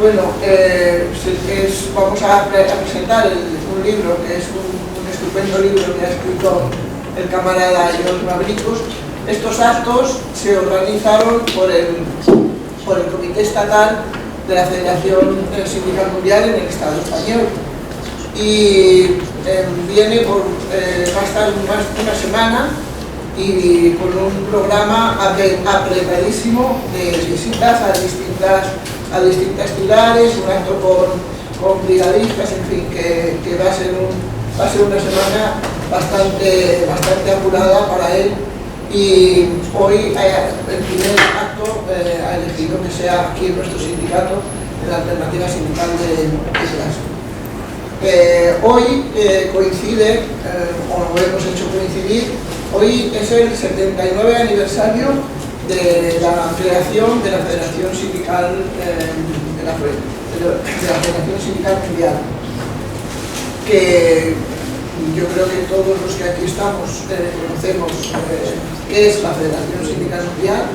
Bueno, vamos a presentar un libro que es un estupendo libro que ha escrito el camarada George Mavrikos. Estos actos se organizaron por el Comité Estatal de la Federación Sindical Mundial en el Estado español y va a estar más de una semana y con un programa apretadísimo de visitas a distintas ciudades, un acto con brigadistas, en fin, que va a ser una semana bastante apurada para él. Y hoy el primer acto ha elegido que sea aquí en nuestro sindicato, en la Alternativa Sindical de Glasgow. Hoy coincide, o lo hemos hecho coincidir, hoy es el 79 aniversario de la creación de la Federación Sindical de la Federación Sindical Mundial, que yo creo que todos los que aquí estamos conocemos qué es la Federación Sindical Mundial.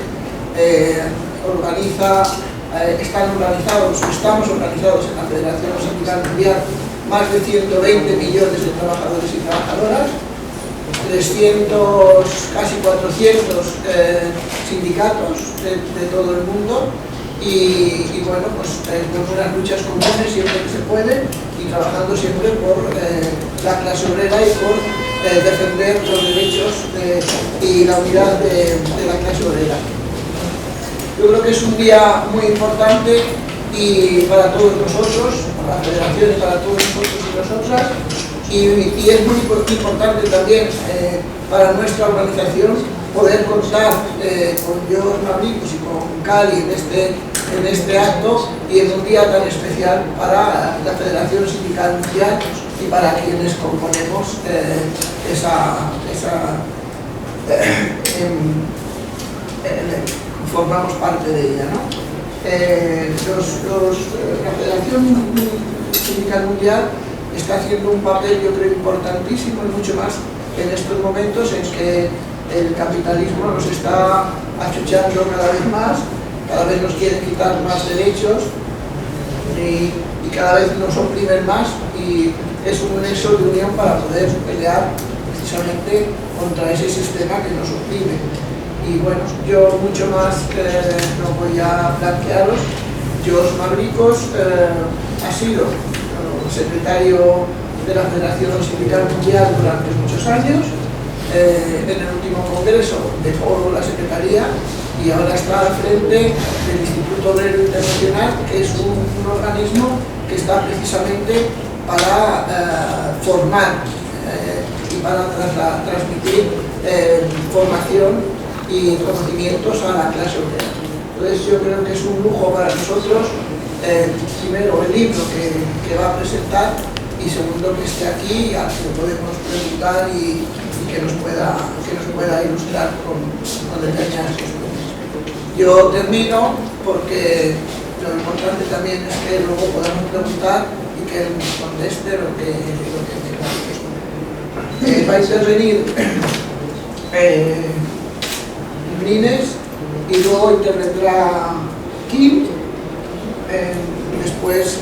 Estamos organizados en la Federación Sindical Mundial más de 120 millones de trabajadores y trabajadoras, 300, casi 400 sindicatos de todo el mundo y bueno, pues con unas luchas comunes siempre que se puede y trabajando siempre por la clase obrera y por defender los derechos y la unidad de la clase obrera. Yo creo que es un día muy importante y para todos nosotros, para la Federación y para todos nosotros y nosotras, y es muy importante también para nuestra organización poder contar con George Mavrikos y con Cali en este acto y en un día tan especial para la Federación Sindical Mundial y para quienes componemos formamos parte de ella, ¿no? La Federación Sindical Mundial está haciendo un papel, yo creo, importantísimo y mucho más en estos momentos en que el capitalismo nos está achuchando cada vez más, cada vez nos quiere quitar más derechos y cada vez nos oprimen más, y es un nexo de unión para poder pelear precisamente contra ese sistema que nos oprime. Y bueno, yo mucho más no voy a plantearos. George Mavrikos ha sido secretario de la Federación Sindical Mundial durante muchos años. En el último congreso dejó la secretaría y ahora está al frente del Instituto Obrero Internacional, que es un organismo que está precisamente para formar y para transmitir formación y conocimientos a la clase obrera. Entonces yo creo que es un lujo para nosotros, primero el libro que va a presentar y segundo que esté aquí y al que podemos preguntar y que nos pueda ilustrar con determinadas cuestiones. Yo termino porque lo importante también es que luego podamos preguntar y que él nos conteste lo que va a intervenir Brines y luego intervendrá Kim, después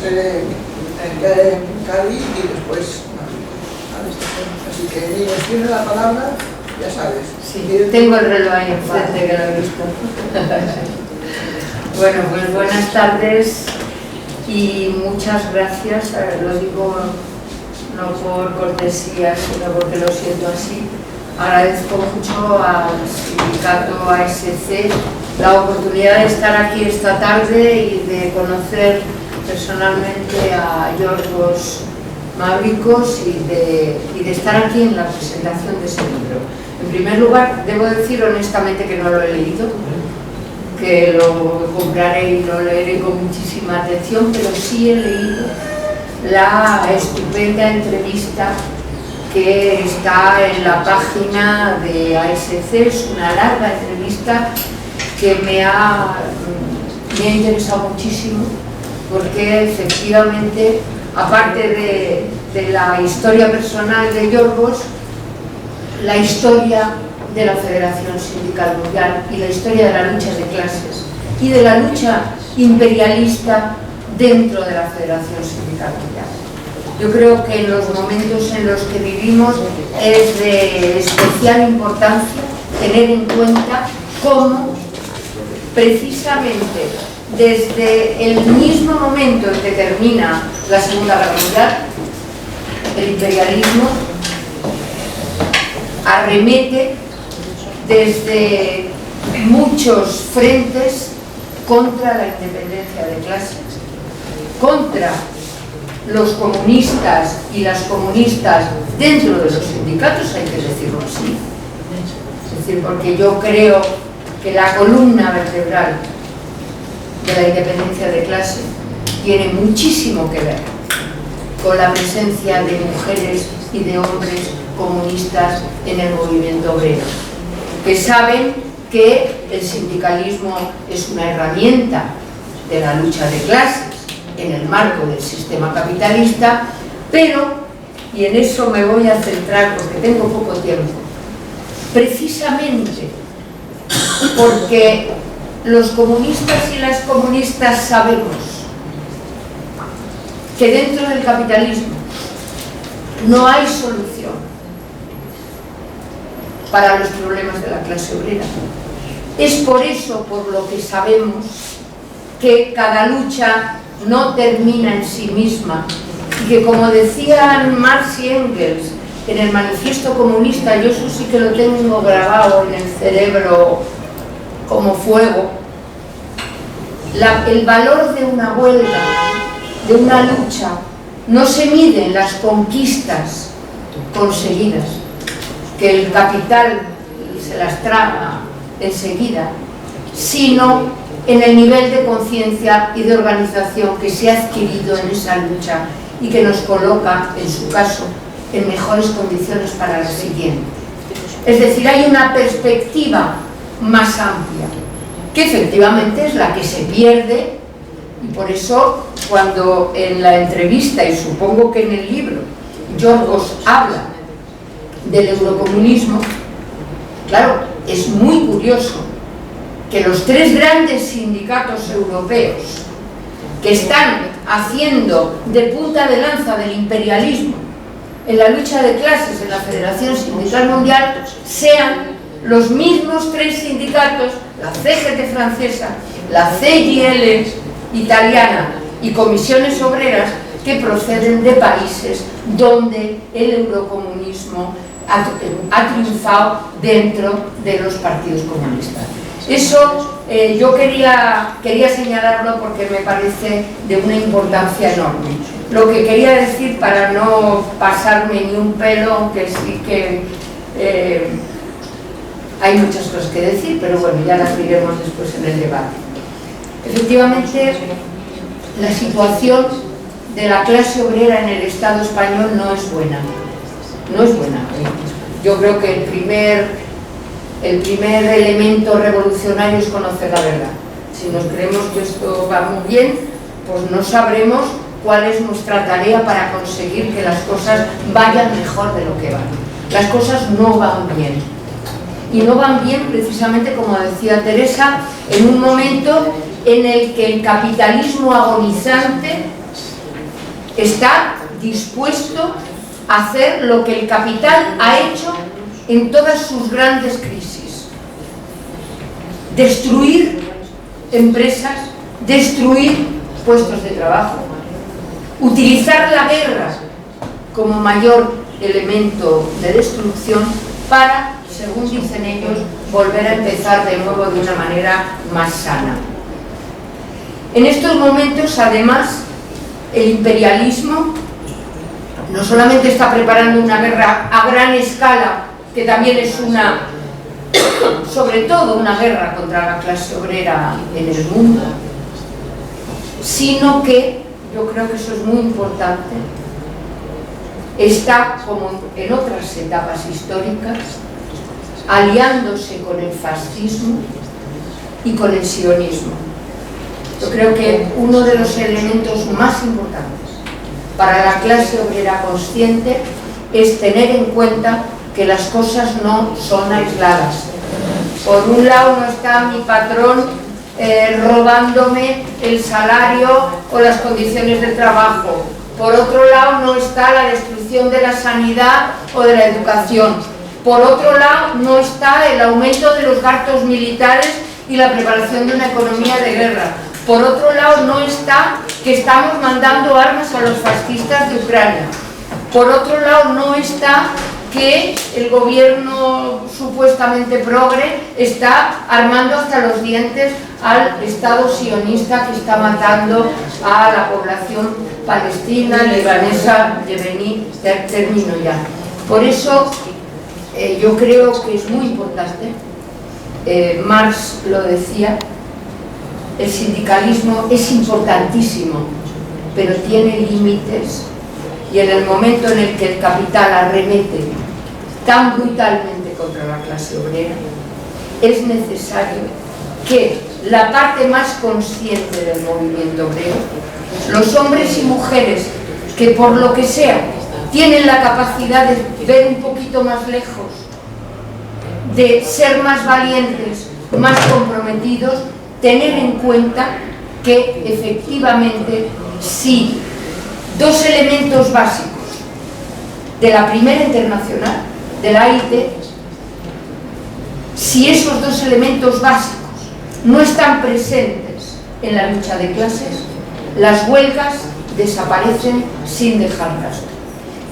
Cali y después así que Brines tiene la palabra, ya sabes. Sí, tengo el reloj ahí enfrente que lo he visto. Bueno, pues buenas tardes y muchas gracias, lo digo no por cortesía, sino porque lo siento así. Agradezco mucho al sindicato ASC la oportunidad de estar aquí esta tarde y de conocer personalmente a George Mavrikos y de estar aquí en la presentación de ese libro. En primer lugar, debo decir honestamente que no lo he leído, que lo compraré y lo leeré con muchísima atención, pero sí he leído la estupenda entrevista que está en la página de ASC. Es una larga entrevista que me ha interesado muchísimo porque efectivamente, aparte de la historia personal de Yorgos, la historia de la Federación Sindical Mundial y la historia de las luchas de clases y de la lucha imperialista dentro de la Federación Sindical Mundial. Yo creo que en los momentos en los que vivimos es de especial importancia tener en cuenta cómo precisamente desde el mismo momento en que termina la Segunda Guerra Mundial, el imperialismo arremete desde muchos frentes contra la independencia de clases, contra los comunistas y las comunistas dentro de los sindicatos, hay que decirlo así. Es decir, porque yo creo que la columna vertebral de la independencia de clase tiene muchísimo que ver con la presencia de mujeres y de hombres comunistas en el movimiento obrero, que saben que el sindicalismo es una herramienta de la lucha de clases en el marco del sistema capitalista, pero, y en eso me voy a centrar porque tengo poco tiempo, precisamente porque los comunistas y las comunistas sabemos que dentro del capitalismo no hay solución para los problemas de la clase obrera. Es por eso por lo que sabemos que cada lucha no termina en sí misma y que, como decían Marx y Engels en el Manifiesto Comunista, yo eso sí que lo tengo grabado en el cerebro como fuego, el valor de una huelga, de una lucha, no se mide en las conquistas conseguidas, que el capital se las traga enseguida, sino en el nivel de conciencia y de organización que se ha adquirido en esa lucha y que nos coloca, en su caso, en mejores condiciones para la siguiente. Es decir, hay una perspectiva más amplia, que efectivamente es la que se pierde, y por eso cuando en la entrevista, y supongo que en el libro, Yorgos habla del eurocomunismo, claro, es muy curioso que los tres grandes sindicatos europeos que están haciendo de punta de lanza del imperialismo en la lucha de clases en la Federación Sindical Mundial sean los mismos tres sindicatos, la CGT francesa, la CGIL italiana y comisiones obreras, que proceden de países donde el eurocomunismo ha triunfado dentro de los partidos comunistas. Eso yo quería señalarlo porque me parece de una importancia enorme. Lo que quería decir, para no pasarme ni un pelo, aunque sí que hay muchas cosas que decir, pero bueno, ya las diremos después en el debate. Efectivamente, la situación de la clase obrera en el Estado español no es buena. No es buena. Yo creo que el primer elemento revolucionario es conocer la verdad. Si nos creemos que esto va muy bien, pues no sabremos cuál es nuestra tarea para conseguir que las cosas vayan mejor de lo que van. Las cosas no van bien. Y no van bien precisamente, como decía Teresa, en un momento en el que el capitalismo agonizante está dispuesto a hacer lo que el capital ha hecho en todas sus grandes crisis: destruir empresas, destruir puestos de trabajo, utilizar la guerra como mayor elemento de destrucción para, según dicen ellos, volver a empezar de nuevo de una manera más sana. En estos momentos, además, el imperialismo no solamente está preparando una guerra a gran escala, que también es sobre todo una guerra contra la clase obrera en el mundo, sino que, yo creo que eso es muy importante, está, como en otras etapas históricas, aliándose con el fascismo y con el sionismo. Yo creo que uno de los elementos más importantes para la clase obrera consciente es tener en cuenta que las cosas no son aisladas. Por un lado no está mi patrón robándome el salario o las condiciones de trabajo. Por otro lado, no está la destrucción de la sanidad o de la educación. Por otro lado, no está el aumento de los gastos militares y la preparación de una economía de guerra. Por otro lado, no está que estamos mandando armas a los fascistas de Ucrania. Por otro lado, no está que el gobierno supuestamente progre está armando hasta los dientes al Estado sionista que está matando a la población palestina, libanesa, yemení. Termino ya. Por eso yo creo que es muy importante, Marx lo decía, el sindicalismo es importantísimo, pero tiene límites, y en el momento en el que el capital arremete tan brutalmente contra la clase obrera, es necesario que la parte más consciente del movimiento obrero, los hombres y mujeres que por lo que sea tienen la capacidad de ver un poquito más lejos, de ser más valientes, más comprometidos, tener en cuenta que efectivamente si dos elementos básicos de la primera internacional, de la AIT, si esos dos elementos básicos no están presentes en la lucha de clases, las huelgas desaparecen sin dejar rastro.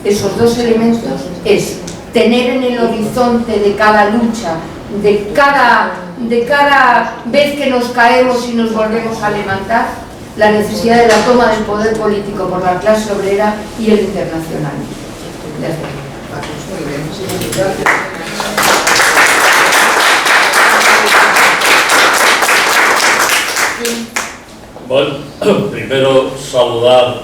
Esos dos elementos es tener en el horizonte de cada lucha, de cada vez que nos caemos y nos volvemos a levantar, la necesidad de la toma del poder político por la clase obrera y el internacional. Muy bien, muchas gracias. Bueno, primero saludar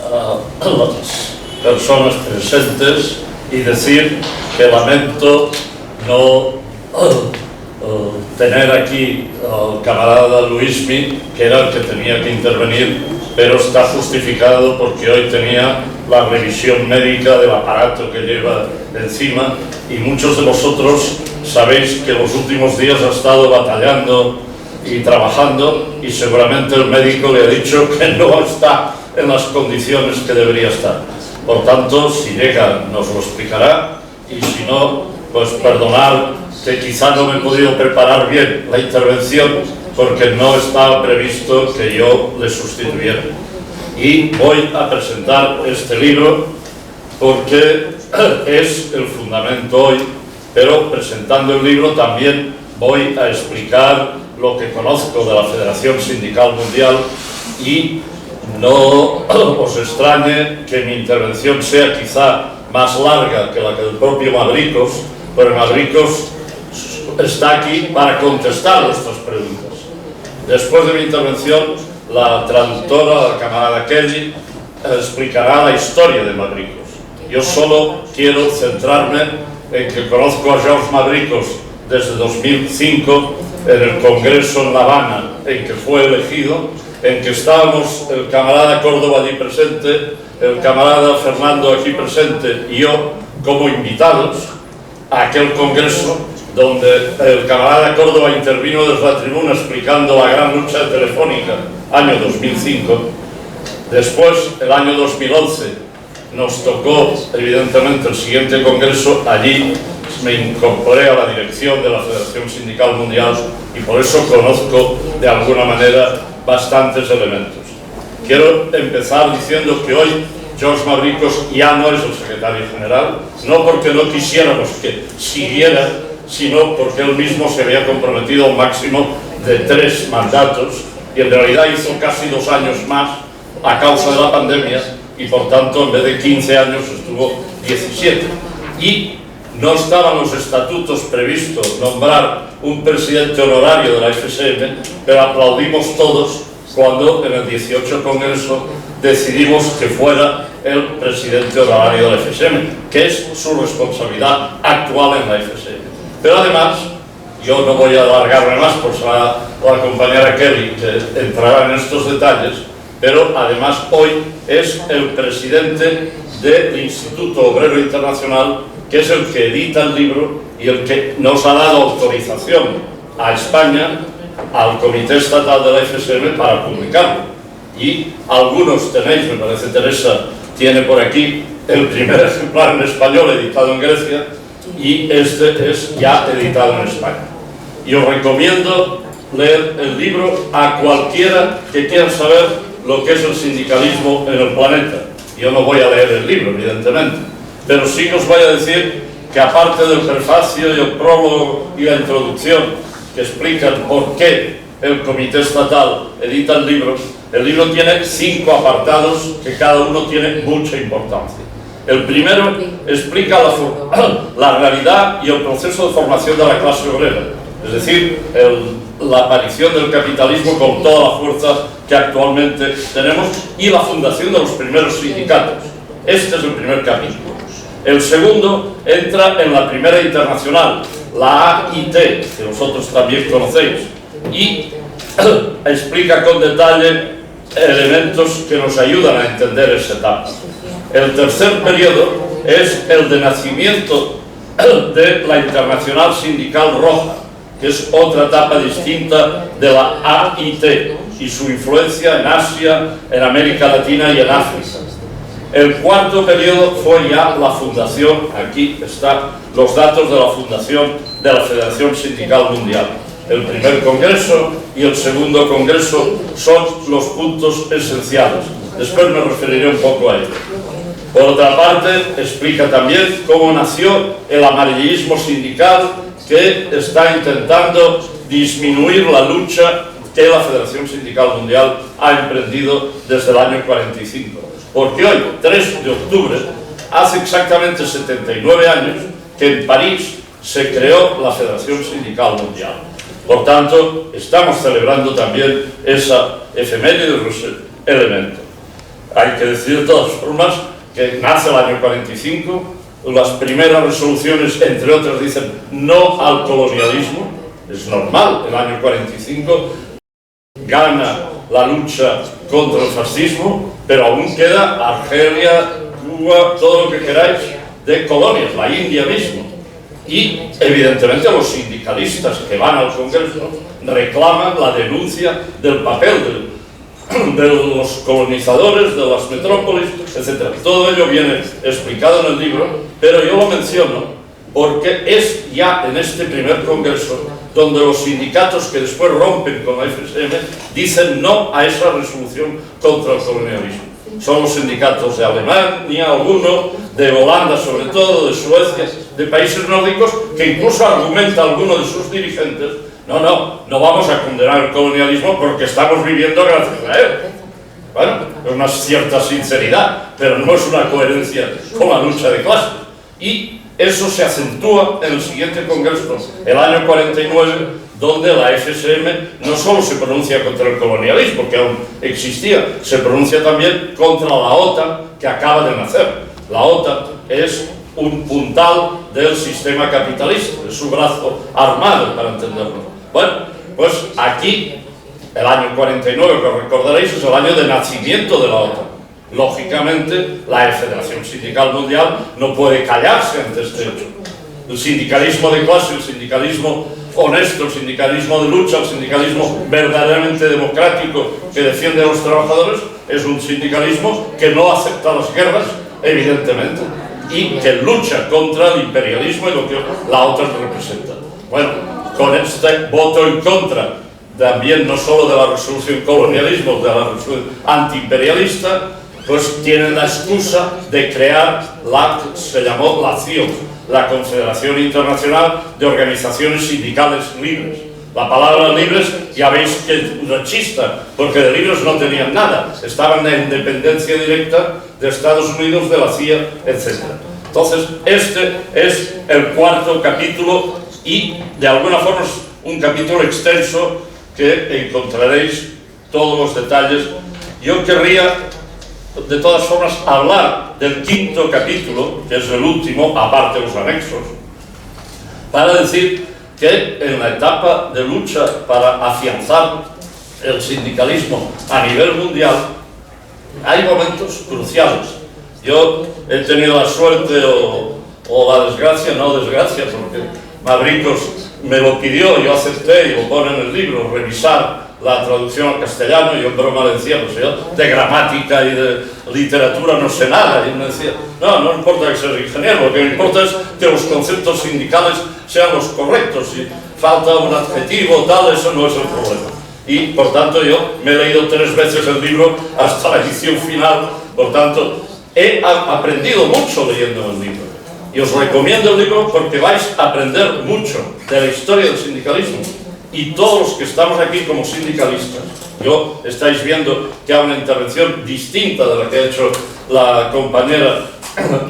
a las personas presentes y decir que lamento no tener aquí al camarada Luismi, que era el que tenía que intervenir, pero está justificado porque hoy tenía la revisión médica del aparato que lleva encima, y muchos de vosotros sabéis que los últimos días ha estado batallando y trabajando, y seguramente el médico le ha dicho que no está en las condiciones que debería estar. Por tanto, si llega nos lo explicará, y si no, pues perdonar que quizá no me he podido preparar bien la intervención porque no estaba previsto que yo le sustituyera. Y voy a presentar este libro porque es el fundamento hoy, pero presentando el libro también voy a explicar lo que conozco de la Federación Sindical Mundial, y no os extrañe que mi intervención sea quizá más larga que la que del propio Madricos, pero Madricos está aquí para contestar nuestras preguntas. Después de mi intervención, la traductora, la camarada Kelly, explicará la historia de Madricos. Yo solo quiero centrarme en que conozco a George Madricos desde 2005 en el Congreso en La Habana, en que fue elegido, en que estábamos el camarada Córdoba allí presente, el camarada Fernando aquí presente y yo como invitados a aquel Congreso, donde el camarada Córdoba intervino desde la tribuna explicando la gran lucha de Telefónica, año 2005. Después, el año 2011, nos tocó evidentemente el siguiente Congreso. Allí me incorporé a la dirección de la Federación Sindical Mundial y por eso conozco de alguna manera bastantes elementos. Quiero empezar diciendo que hoy George Madricos ya no es el secretario general, no porque no quisiéramos que siguiera, sino porque él mismo se había comprometido a un máximo de 3 mandatos y en realidad hizo casi 2 años más a causa de la pandemia, y por tanto en vez de 15 años estuvo 17. Y no estaban los estatutos previstos nombrar un presidente honorario de la FSM, pero aplaudimos todos cuando en el 18 Congreso decidimos que fuera el presidente honorario de la FSM, que es su responsabilidad actual en la FSM. Pero además, yo no voy a alargarme más, pues la compañera Kelly que entrará en estos detalles, pero además hoy es el presidente del Instituto Obrero Internacional, que es el que edita el libro y el que nos ha dado autorización a España al Comité Estatal de la FSM para publicarlo. Y algunos tenéis, me parece Teresa tiene por aquí el primer ejemplar en español editado en Grecia, y este es ya editado en España. Y os recomiendo leer el libro a cualquiera que quiera saber lo que es el sindicalismo en el planeta. Yo no voy a leer el libro, evidentemente, pero sí os voy a decir que aparte del prefacio y el prólogo y la introducción que explican por qué el Comité Estatal edita el libro tiene 5 apartados que cada uno tiene mucha importancia. El primero explica la realidad y el proceso de formación de la clase obrera, es decir, la aparición del capitalismo con toda la fuerza que actualmente tenemos y la fundación de los primeros sindicatos. Este es el primer capítulo. El segundo entra en la primera internacional, la AIT, que vosotros también conocéis, y explica con detalle elementos que nos ayudan a entender esa etapa. El tercer periodo es el de nacimiento de la Internacional Sindical Roja, que es otra etapa distinta de la AIT y su influencia en Asia, en América Latina y en África. El cuarto periodo fue ya la fundación, aquí están los datos de la fundación de la Federación Sindical Mundial. El primer congreso y el segundo congreso son los puntos esenciales. Después me referiré un poco a ello. Por otra parte, explica también cómo nació el amarillismo sindical que está intentando disminuir la lucha que la Federación Sindical Mundial ha emprendido desde el año 45. Porque hoy, 3 de octubre, hace exactamente 79 años que en París se creó la Federación Sindical Mundial. Por tanto, estamos celebrando también esa efeméride de los elementos. Hay que decir de todas formas que nace el año 45, las primeras resoluciones, entre otras, dicen no al colonialismo, es normal, el año 45 gana la lucha contra el fascismo, pero aún queda Argelia, Cuba, todo lo que queráis de colonias, la India mismo. Y evidentemente los sindicalistas que van al Congreso reclaman la denuncia del papel de los colonizadores, de las metrópolis, etc. Todo ello viene explicado en el libro, pero yo lo menciono porque es ya en este primer congreso donde los sindicatos que después rompen con la FSM dicen no a esa resolución contra el colonialismo. Son los sindicatos de Alemania, alguno, de Holanda sobre todo, de Suecia, de países nórdicos, que incluso argumenta alguno de sus dirigentes, no vamos a condenar el colonialismo porque estamos viviendo gracias a él. Bueno, es una cierta sinceridad, pero no es una coherencia con la lucha de clases. Y eso se acentúa en el siguiente congreso, el año 49, donde la FSM no solo se pronuncia contra el colonialismo, que aún existía, se pronuncia también contra la OTAN, que acaba de nacer. La OTAN es un puntal del sistema capitalista, es su brazo armado, para entenderlo. Bueno, pues aquí, el año 49, que recordaréis, es el año de nacimiento de la OTAN. Lógicamente, la Federación Sindical Mundial no puede callarse ante este hecho. El sindicalismo de clase, el sindicalismo honesto, el sindicalismo de lucha, el sindicalismo verdaderamente democrático que defiende a los trabajadores, es un sindicalismo que no acepta las guerras, evidentemente, y que lucha contra el imperialismo y lo que la OTAN representa. Bueno, con este voto en contra, también no solo de la resolución colonialismo, de la resolución antiimperialista, pues tienen la excusa de crear la que se llamó la CIO, la Confederación Internacional de Organizaciones Sindicales Libres. La palabra libres ya veis que es rechista, porque de libres no tenían nada, estaban en dependencia directa de Estados Unidos, de la CIA, etc. Entonces, este es el cuarto capítulo y de alguna forma es un capítulo extenso que encontraréis todos los detalles. Yo querría, de todas formas, hablar del quinto capítulo, que es el último, aparte de los anexos, para decir que en la etapa de lucha para afianzar el sindicalismo a nivel mundial hay momentos cruciales. Yo he tenido la suerte o la desgracia, no desgracia, porque Mavrikos me lo pidió, yo acepté y lo pone en el libro, revisar la traducción al castellano. Yo en broma le decía, pues yo de gramática y de literatura no sé nada, y me decía, no importa que seas ingeniero, lo que me importa es que los conceptos sindicales sean los correctos, si falta un adjetivo tal, eso no es el problema. Y por tanto yo me he leído 3 veces el libro hasta la edición final, por tanto he aprendido mucho leyendo el libro. Y os recomiendo el libro porque vais a aprender mucho de la historia del sindicalismo. Y todos los que estamos aquí como sindicalistas, estáis viendo que hay una intervención distinta de la que ha hecho la compañera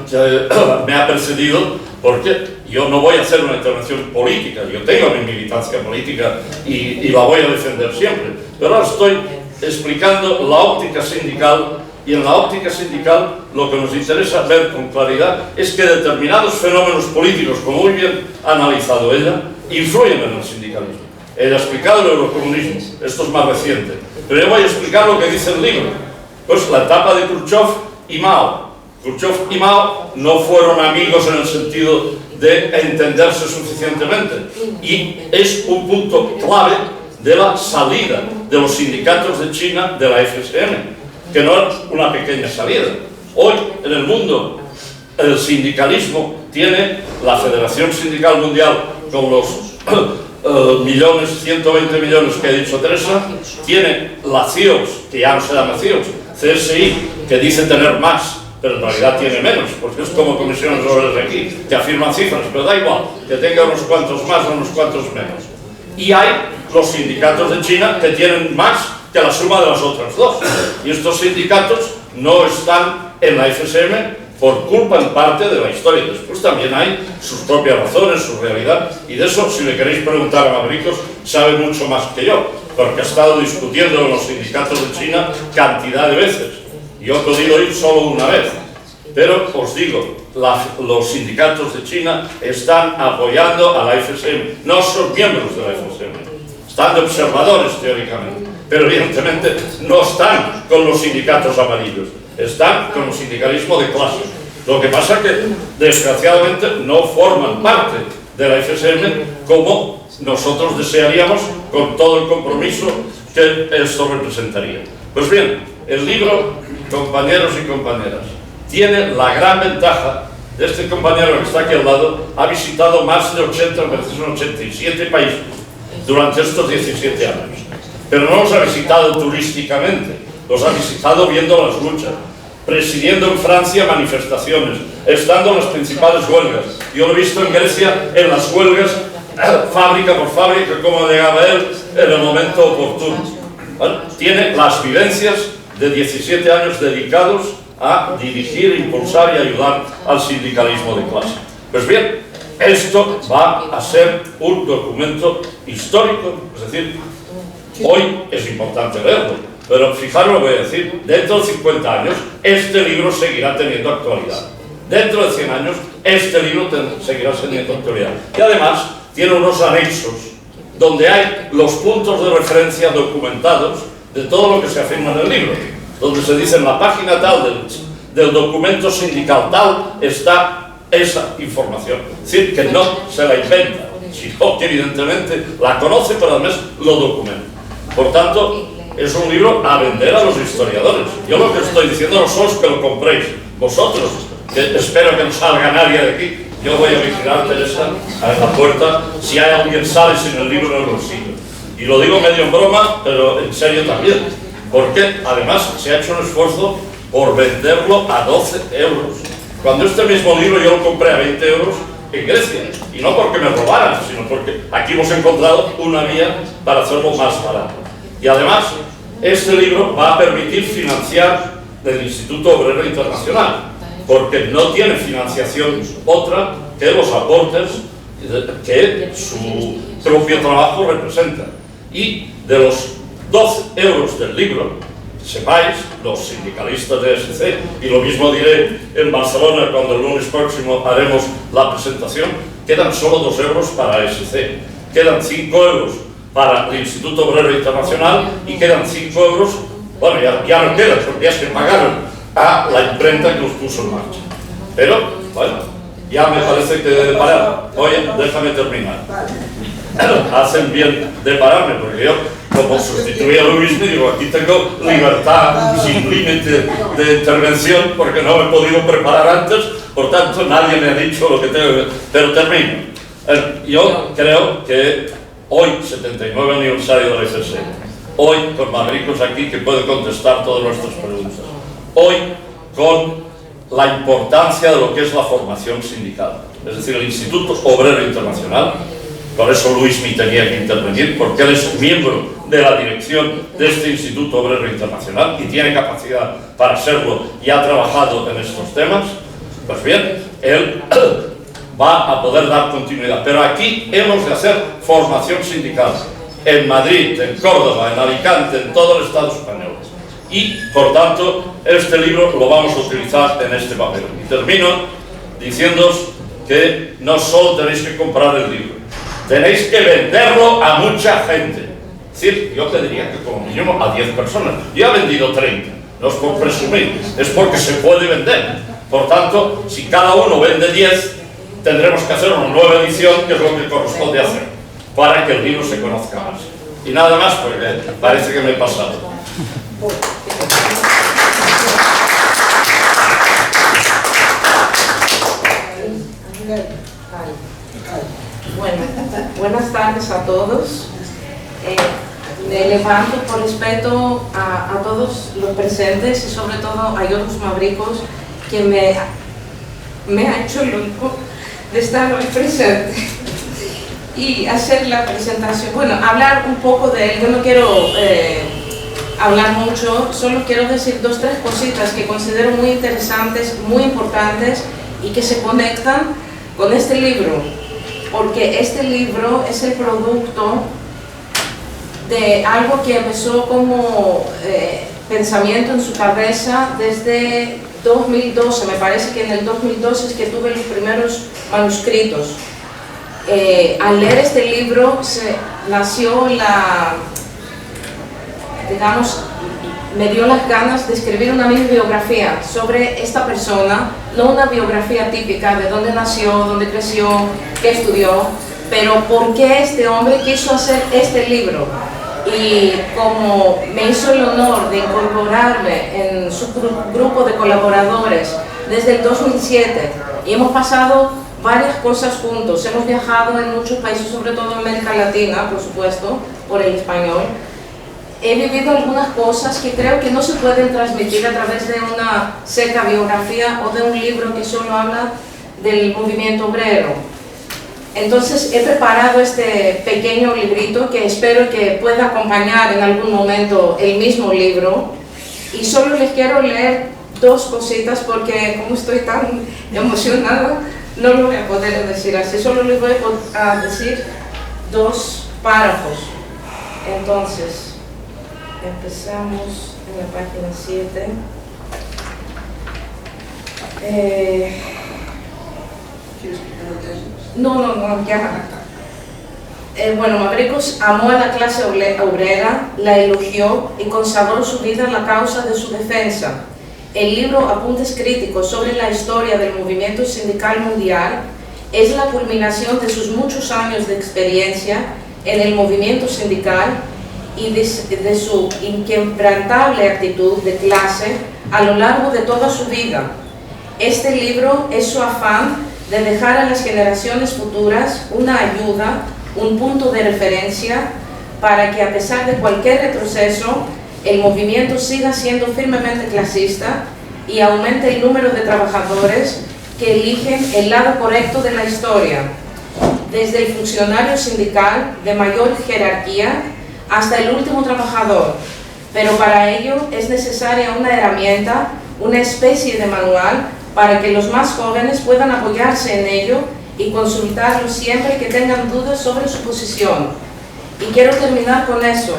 que me ha precedido, porque yo no voy a hacer una intervención política, yo tengo mi militancia política y la voy a defender siempre, pero ahora estoy explicando la óptica sindical, y en la óptica sindical lo que nos interesa ver con claridad es que determinados fenómenos políticos, como muy bien ha analizado ella, influyen en el sindicalismo. Ella ha explicado el eurocomunismo, esto es más reciente, pero yo voy a explicar lo que dice el libro. Pues la etapa de Khrushchev y Mao. Khrushchev y Mao no fueron amigos en el sentido de entenderse suficientemente, y es un punto clave de la salida de los sindicatos de China de la FSM, que no es una pequeña salida. Hoy en el mundo el sindicalismo tiene la Federación Sindical Mundial con los 120 millones que ha dicho Teresa, tiene la CIOS, que ya no se llama CIOS, CSI, que dice tener más, pero en realidad tiene menos, porque es como comisiones obreras aquí, que afirman cifras, pero da igual, que tenga unos cuantos más o unos cuantos menos. Y hay los sindicatos de China que tienen más que la suma de las otras dos, y estos sindicatos no están en la FSM por culpa en parte de la historia. Después también hay sus propias razones, su realidad, y de eso, si le queréis preguntar a Mavrikos, sabe mucho más que yo, porque ha estado discutiendo con los sindicatos de China cantidad de veces. Yo he podido ir solo una vez, pero os digo, los sindicatos de China están apoyando a la FSM, no son miembros de la FSM, están de observadores teóricamente, pero evidentemente no están con los sindicatos amarillos, están con el sindicalismo de clase. Lo que pasa es que desgraciadamente no forman parte de la FSM como nosotros desearíamos, con todo el compromiso que esto representaría. Pues bien, el libro, compañeros y compañeras, tiene la gran ventaja de este compañero que está aquí al lado, ha visitado más de 87 países durante estos 17 años. Pero no los ha visitado turísticamente, los ha visitado viendo las luchas, presidiendo en Francia manifestaciones, estando en las principales huelgas. Yo lo he visto en Grecia en las huelgas, fábrica por fábrica, como llegaba él en el momento oportuno. ¿Vale? Tiene las vivencias de 17 años dedicados a dirigir, impulsar y ayudar al sindicalismo de clase. Pues bien, esto va a ser un documento histórico, es decir, hoy es importante leerlo, pero fijaros lo que voy a decir, dentro de 50 años este libro seguirá teniendo actualidad. Dentro de 100 años este libro seguirá teniendo actualidad. Y además tiene unos anexos donde hay los puntos de referencia documentados de todo lo que se afirma en el libro, donde se dice en la página tal del documento sindical tal está esa información. Es decir, que no se la inventa, sino que evidentemente la conoce, pero además lo documenta. Por tanto, es un libro a vender a los historiadores. Yo lo que estoy diciendo no sois que lo compréis, vosotros, que espero que no salga nadie de aquí. Yo voy a vigilar, Teresa, a la puerta, si hay alguien sale sin el libro en el bolsillo. Y lo digo medio en broma, pero en serio también, porque además se ha hecho un esfuerzo por venderlo a 12 euros. Cuando este mismo libro yo lo compré a 20 euros en Grecia, y no porque me robaran, sino porque aquí hemos encontrado una vía para hacerlo más barato. Y además, este libro va a permitir financiar el Instituto Obrero Internacional, porque no tiene financiación otra que los aportes que su propio trabajo representa. Y de los 12 euros del libro, sepáis, los sindicalistas de ESC, y lo mismo diré en Barcelona cuando el lunes próximo haremos la presentación, quedan solo 2 euros para ESC, quedan 5 euros para el Instituto Obrero Internacional y quedan 5 euros, bueno, ya no quedan, porque ya se pagaron a la imprenta que los puso en marcha. Pero, bueno, ya me parece que he de parar. Oye, déjame terminar. hacen bien de pararme, porque yo, como sustituí a Luis, me digo, aquí tengo libertad sin límite de intervención, porque no me he podido preparar antes, por tanto nadie me ha dicho lo que tengo que... Pero termino. Yo creo que hoy, 79 aniversario de la FSM, hoy con Mavrikos aquí que puede contestar todas nuestras preguntas, hoy con la importancia de lo que es la formación sindical, es decir, el Instituto Obrero Internacional. Por eso Luismi tenía que intervenir, porque él es miembro de la dirección de este Instituto Obrero Internacional y tiene capacidad para serlo y ha trabajado en estos temas. Pues bien, él va a poder dar continuidad. Pero aquí hemos de hacer formación sindical, en Madrid, en Córdoba, en Alicante, en todo el Estado español. Y, por tanto, este libro lo vamos a utilizar en este papel. Y termino diciéndoos que no solo tenéis que comprar el libro, tenéis que venderlo a mucha gente. Es decir, yo te diría que como mínimo a 10 personas. Yo he vendido 30, no es por presumir, es porque se puede vender. Por tanto, si cada uno vende 10, tendremos que hacer una nueva edición, que es lo que corresponde hacer, para que el libro se conozca más. Y nada más, porque parece que me he pasado. Bueno, buenas tardes a todos. Me levanto por respeto a todos los presentes y sobre todo a Yorgos Mavrikos, que me ha hecho el honor de estar hoy presente y hacer la presentación. Bueno, hablar un poco de él. Yo no quiero hablar mucho, solo quiero decir 2 o 3 cositas que considero muy interesantes, muy importantes y que se conectan con este libro, porque este libro es el producto de algo que empezó como pensamiento en su cabeza desde 2012, me parece que en el 2012 es que tuve los primeros manuscritos. Al leer este libro nació digamos, me dio las ganas de escribir una mini biografía sobre esta persona, no una biografía típica de dónde nació, dónde creció, qué estudió, pero por qué este hombre quiso hacer este libro. Y como me hizo el honor de incorporarme en su grupo de colaboradores desde el 2007 y hemos pasado varias cosas juntos, hemos viajado en muchos países, sobre todo en América Latina, por supuesto, por el español. He vivido algunas cosas que creo que no se pueden transmitir a través de una seca biografía o de un libro que solo habla del movimiento obrero. Entonces he preparado este pequeño librito que espero que pueda acompañar en algún momento el mismo libro, y solo les quiero leer 2 cositas porque como estoy tan emocionada no lo voy a poder decir así, solo les voy a decir 2 párrafos. Entonces empezamos en la página 7. No, ya. Bueno, Mavrikos amó a la clase obrera, la elogió y consagró su vida en la causa de su defensa. El libro Apuntes Críticos sobre la historia del movimiento sindical mundial es la culminación de sus muchos años de experiencia en el movimiento sindical y de su inquebrantable actitud de clase a lo largo de toda su vida. Este libro es su afán de dejar a las generaciones futuras una ayuda, un punto de referencia para que a pesar de cualquier retroceso, el movimiento siga siendo firmemente clasista y aumente el número de trabajadores que eligen el lado correcto de la historia, desde el funcionario sindical de mayor jerarquía hasta el último trabajador. Pero para ello es necesaria una herramienta, una especie de manual para que los más jóvenes puedan apoyarse en ello y consultarlo siempre que tengan dudas sobre su posición. Y quiero terminar con eso.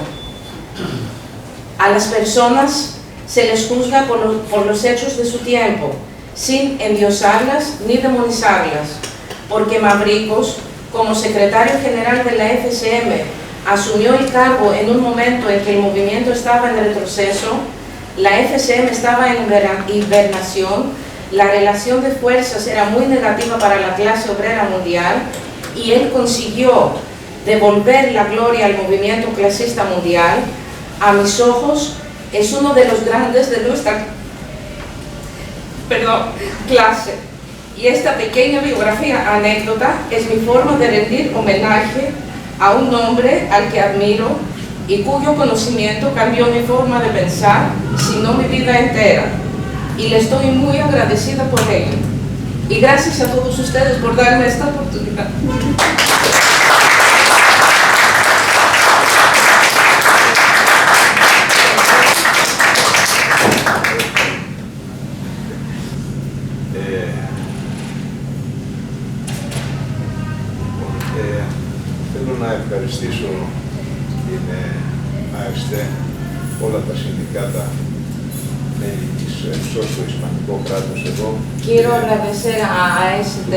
A las personas se les juzga por los hechos de su tiempo, sin endiosarlas ni demonizarlas, porque Mavrikos, como secretario general de la FSM, asumió el cargo en un momento en que el movimiento estaba en retroceso, la FSM estaba en hibernación, la relación de fuerzas era muy negativa para la clase obrera mundial y él consiguió devolver la gloria al movimiento clasista mundial, a mis ojos es uno de los grandes de nuestra clase. Y esta pequeña biografía anécdota es mi forma de rendir homenaje a un hombre al que admiro y cuyo conocimiento cambió mi forma de pensar, si no mi vida entera. Y le estoy muy agradecida por ello. Y gracias a todos ustedes por darme esta oportunidad. Θέλω να ευχαριστήσω την ΑΕΣΤΕ, όλα τα συνδικάτα μέλη της ΕΠΣΟ στο Ισπανικό κράτος εδώ. Quiero agradecer a ASD,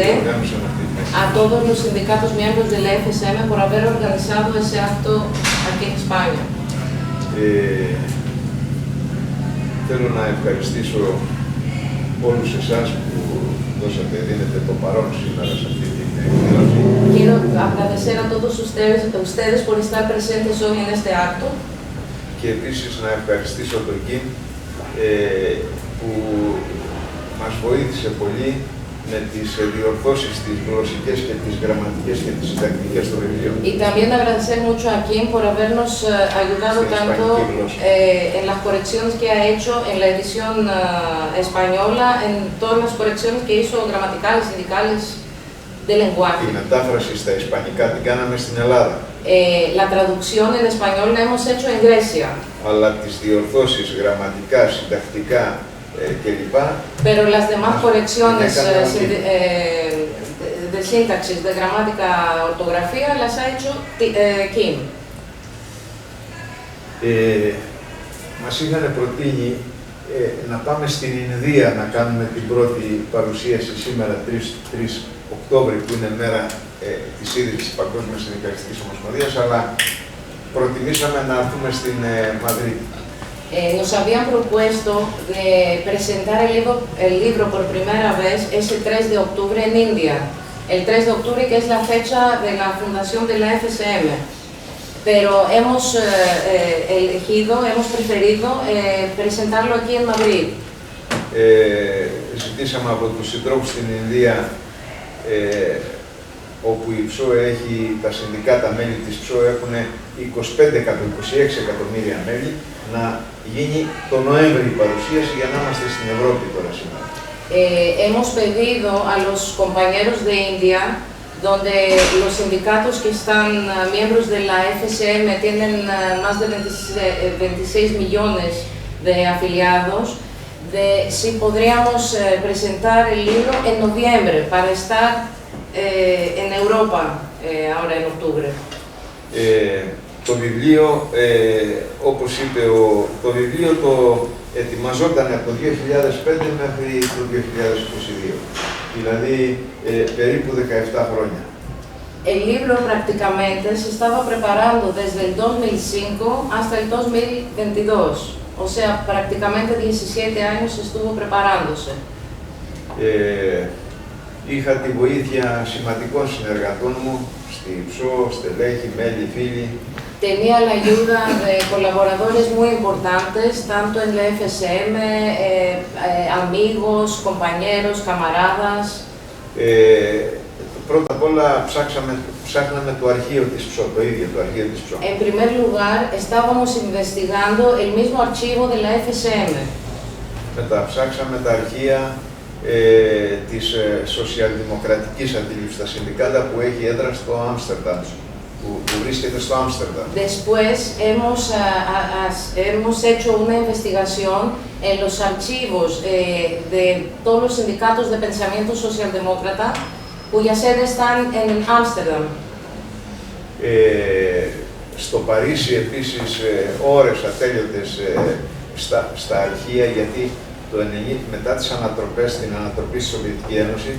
a todos los sindicatos miembros de la FSM por haber organizado ese acto aquí en España. Θέλω να ευχαριστήσω όλους εσάς που δίνετε το παρόν σήμερα σε αυτή την εκδήλωση. Quiero agradecer a todos ustedes por estar presentes hoy en este acto. Και επίσης να ευχαριστήσω τον Κιμ που μας βοήθησε πολύ με τις διορθώσεις, τις γλωσσικές και τις γραμματικές και τις συντακτικές στο βιβλίο. Y también agradecer mucho a Kim por habernos ayudado tanto en las correcciones que ha hecho en la edición española, en todas las correcciones que hizo gramaticales, sindicales, de lenguaje. Η μετάφραση στα ισπανικά την κάναμε στην Ελλάδα. La traducción en español la hemos hecho en Grecia. Αλλά τις διορθώσεις γραμματικά, συντακτικά κλπ. Pero las demás correcciones de sintaxis, de gramática, ortografía, las ha hecho Kim. Μας είχαν προτείνει να πάμε στην Ινδία να κάνουμε την πρώτη παρουσίαση σήμερα, 3 Οκτώβρη, που είναι μέρα της ίδρυσης της Παγκόσμιας Συνδικαλιστικής Ομοσπονδίας, αλλά προτιμήσαμε να έρθουμε στην Μαδρίτη. Nos habían propuesto de presentar el libro por primera vez ese 3 de octubre en India. El 3 de octubre, que es la fecha de la fundación de la FSM. Pero hemos preferido presentarlo aquí en Madrid. Ζητήσαμε από τους συντρόφους στην Ινδία, όπου η ΨΟ έχει, τα συνδικάτα μέλη της ΨΟ έχουν 26 εκατομμύρια μέλη, να γίνει το Νοέμβρη η παρουσίαση για να είμαστε στην Ευρώπη τώρα σήμερα. Hemos pedido a los compañeros de India, donde los sindicatos que están miembros de la FSM tienen más de 26 millones de afiliados, de si podríamos presentar el libro en noviembre para estar en Europa ahora en octubre. Το βιβλίο, όπως είπε, το βιβλίο το ετοιμαζόταν από το 2005 μέχρι το 2022, δηλαδή περίπου 17 χρόνια. El libro prácticamente se estaba preparando desde el 2005 hasta el 2022, o sea, prácticamente 17 años estuvo preparándose. Είχα τη βοήθεια σημαντικών συνεργατών μου, στη ΨΟ, στελέχη, μέλη, φίλοι. Tenía la ayuda de colaboradores muy importantes, tanto en la FSM, amigos, compañeros, camaradas. Πρώτα απ' όλα ψάχναμε το αρχείο της ΨΟ, το ίδιο το αρχείο της ΨΟ. En primer lugar, estábamos investigando el mismo archivo de la FSM. Μετά ψάξαμε τα αρχεία της σοσιαλδημοκρατικής αντίληψης στα συνδικάτα που έχει έδρα στο Άμστερνταμ, που βρίσκεται στο Άμστερνταμ. Después hemos hecho una investigación en los archivos de todos los sindicatos de pensamiento socialdemócrata cuyas sedes están en Ámsterdam. Στο Παρίσι επίσης ώρες ατέλειωτες στα αρχεία, γιατί το 90, μετά τις ανατροπές, την ανατροπή στη Σοβιετική Ένωση,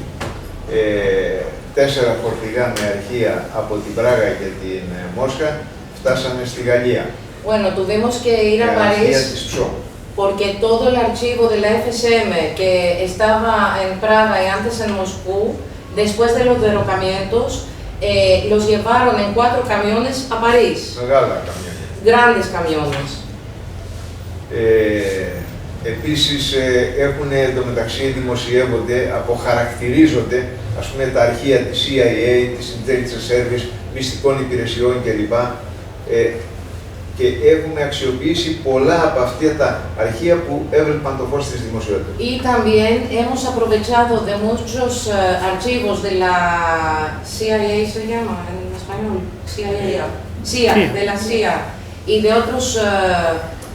4 φορτηγά με αρχεία από την Πράγα και την Μόσχα φτάσανε στη Γαλλία. Bueno, tuvimos que ir a París porque todo el archivo de la FSM que estaba en Praga y antes en Moscú, después de los derrocamientos, los llevaron en 4 camiones a París. Μεγάλα καμιόνια. Grandes camiones. Επίσης έχουν εντωμεταξύ δημοσιεύονται, αποχαρακτηρίζονται ας πούμε τα αρχεία της CIA, της Intelligence Service, μυστικών υπηρεσιών κλπ. Και έχουμε αξιοποιήσει πολλά από αυτά τα αρχεία που έβλεπαν το φως της δημοσιότητας. Y también hemos aprovechado de muchos archivos de la CIA, se llama en español, CIA, de la CIA, y de otros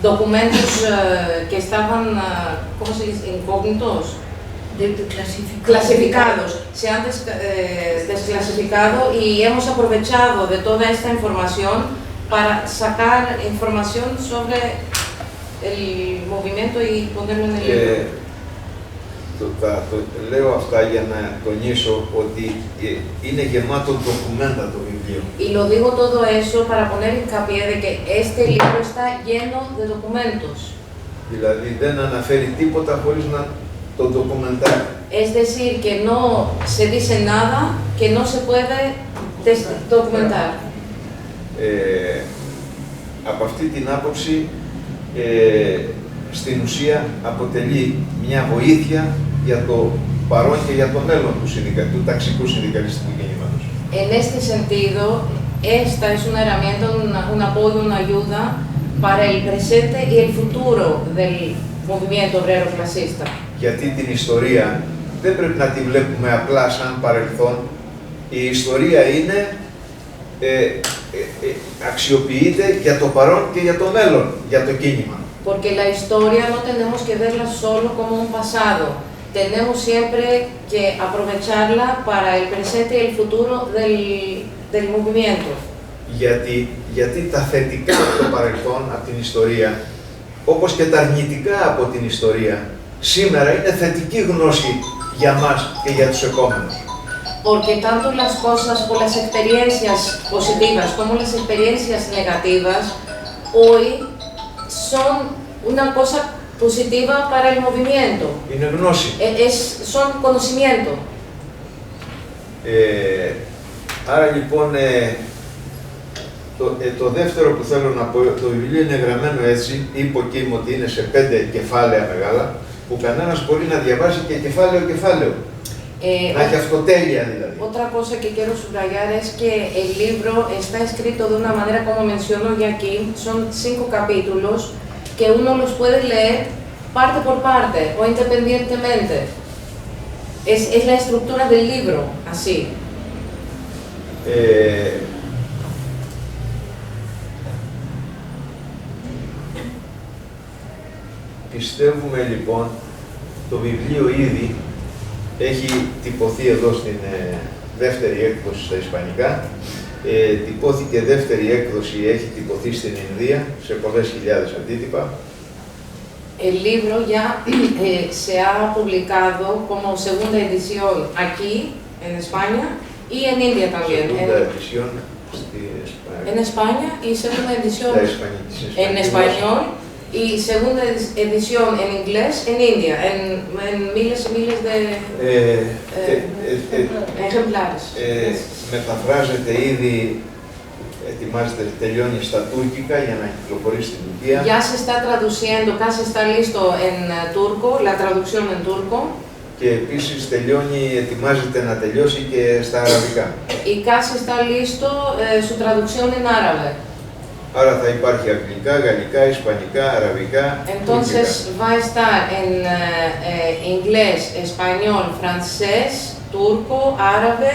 documentos que estaban, ¿cómo se dice?, incógnitos. Clasificados, se han desclasificado y hemos aprovechado de toda esta información para sacar información sobre el movimiento y ponerlo en el libro. Λέω αυτά για να τονίσω ότι είναι γεμάτο ντοκουμέντα το βιβλίο. Y lo digo todo eso para poner hincapié de que este libro está lleno de documentos. Δηλαδή δεν αναφέρει τίποτα χωρίς να το ντοκουμεντάρει. Es decir, que no se dice nada que no se puede documentar. Από αυτή την άποψη, στην ουσία αποτελεί μια βοήθεια για το παρόν και για το μέλλον του ταξικού συνδικαλιστικού κινήματος. En este sentido, esta es una herramienta, un apoyo, una ayuda para el presente y el futuro del movimiento obrero clasista. Γιατί την ιστορία δεν πρέπει να τη βλέπουμε απλά σαν παρελθόν. Η ιστορία είναι, αξιοποιείται για το παρόν και για το μέλλον, για το κίνημα. Porque la historia no tenemos que verla solo como un pasado. Tenemos siempre que aprovecharla para el presente y el futuro del movimiento. Γιατί τα θετικά από το παρελθόν, από την ιστορία, όπως και τα αρνητικά από την ιστορία, σήμερα είναι θετική γνώση για μας και για τους επόμενους. Porque tanto las cosas o las experiencias positivas como las experiencias negativas hoy son una cosa positiva para el movimiento. Είναι γνώση. Son conocimiento. Άρα λοιπόν, το δεύτερο που θέλω να πω, το βιβλίο είναι γραμμένο έτσι, υποκείμενο ότι είναι σε 5 κεφάλαια μεγάλα, που κανένας μπορεί να διαβάσει και κεφάλαιο. Να έχει αυτοτέλεια δηλαδή. Otra cosa que quiero subrayar es que el libro está escrito de una manera, como menciono ya aquí, son 5 capítulos que uno los puede leer parte por parte o independientemente. Es la estructura del libro, así. Πιστεύουμε λοιπόν, το βιβλίο ήδη έχει τυπωθεί εδώ στην δεύτερη έκδοση στα ισπανικά. Τυπώθηκε δεύτερη έκδοση, έχει τυπωθεί στην Ινδία σε πολλές χιλιάδες αντίτυπα. El libro ya se ha publicado como segunda edición aquí en España y en India también. Segunda edición en España y segunda edición en español y segunda edición en inglés en India, en miles y miles de ejemplares. Μεταφράζεται ήδη, ετοιμάζεται, τελειώνει στα τουρκικά για να κυκλοφορήσει στην Τουρκία. Ya se está traduciendo, casi está listo en turco, la traducción en turco. Και επίσης ετοιμάζεται να τελειώσει και στα αραβικά. Y casi está listo su traducción en árabe. Άρα θα υπάρχει αγγλικά, γαλλικά, ισπανικά, αραβικά, Entonces va a estar en inglés, español, francés, turco, árabe.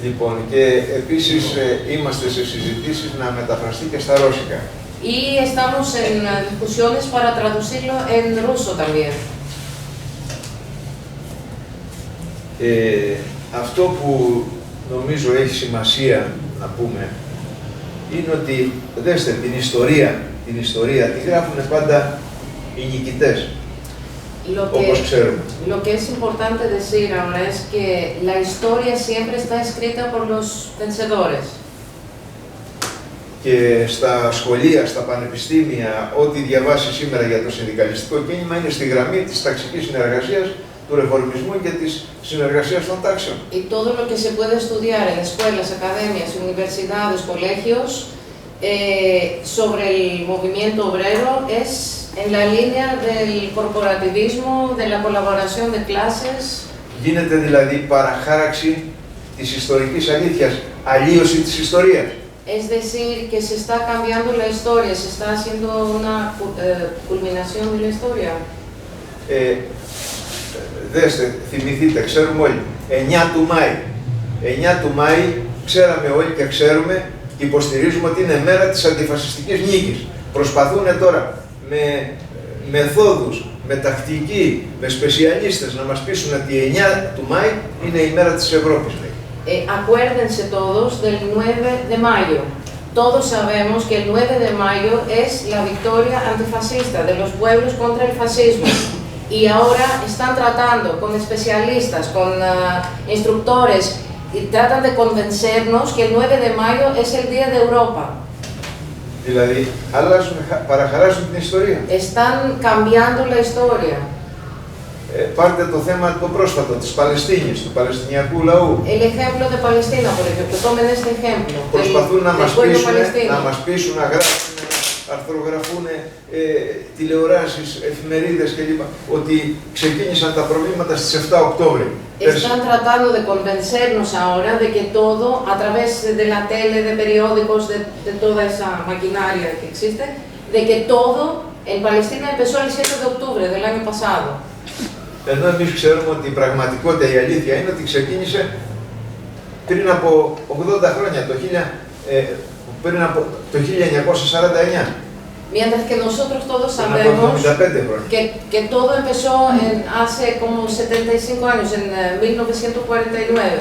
Λοιπόν, και επίσης είμαστε σε συζητήσεις να μεταφραστεί και στα ρώσικα. Y estamos en discusiones para traducirlo en ruso también. Αυτό που νομίζω έχει σημασία να πούμε είναι ότι, δέστε, την ιστορία τη γράφουν πάντα οι νικητές, όπως ξέρουμε. Lo que es importante decir ahora es que la historia siempre está escrita por los vencedores. Και στα σχολεία, στα πανεπιστήμια, ό,τι διαβάσει σήμερα για το συνδικαλιστικό κίνημα είναι στη γραμμή της ταξικής συνεργασίας του ρεφορμισμού και της συνεργασίας των τάξεων. Y todo lo que se puede estudiar en escuelas, academias, universidades, colegios sobre el movimiento obrero es en la línea del corporativismo, de la colaboración de clases. Γίνεται δηλαδή παραχάραξη της ιστορικής αλήθειας, αλλίωση της ιστορίας. Es decir, que se está cambiando la historia, se está haciendo una culminación de la historia. Δέστε, θυμηθείτε, ξέρουμε όλοι, 9 του Μάη. 9 του Μάη ξέραμε όλοι και ξέρουμε και υποστηρίζουμε ότι είναι μέρα της αντιφασιστικής νίκης. Προσπαθούν τώρα με μεθόδους, με τακτική, με σπεσιαλίστες να μας πείσουν ότι 9 του Μάη είναι η μέρα της Ευρώπης. Acuérdense todos del 9 de mayo. Todos sabemos que el 9 de mayo es la victoria antifascista de los pueblos contra el fascismo. Y ahora están tratando con especialistas, con instructores, y tratan de convencernos que el 9 de mayo es el Día de Europa. Δηλαδή, αλλάζουν, παραχαράσουν την ιστορία. Están cambiando la historia. Πάρτε το θέμα το πρόσφατο της Παλαιστίνης, του Παλαιστινιακού λαού. El ejemplo de Palestina, por ejemplo, tomen este ejemplo. Προσπαθούν να μας pueblo πείσουν, palestino. να μας πείσουν, να γράψουν, αρθρογραφούν τηλεοράσεις, εφημερίδες κλπ. Ότι ξεκίνησαν τα προβλήματα στις 7 Οκτώβρη. Están tratando de convencernos ahora de que todo, a través de la tele, de periódicos, de toda esa maquinaria que existe, de que todo en Palestina empezó el 7 de octubre del año pasado. Ενώ εμείς ξέρουμε ότι η πραγματικότητα, η αλήθεια είναι ότι ξεκίνησε πριν από 80 χρόνια, πριν από το 1949. Mientras que nosotros todos sabemos que todo empezó hace como 75 años, en 1949.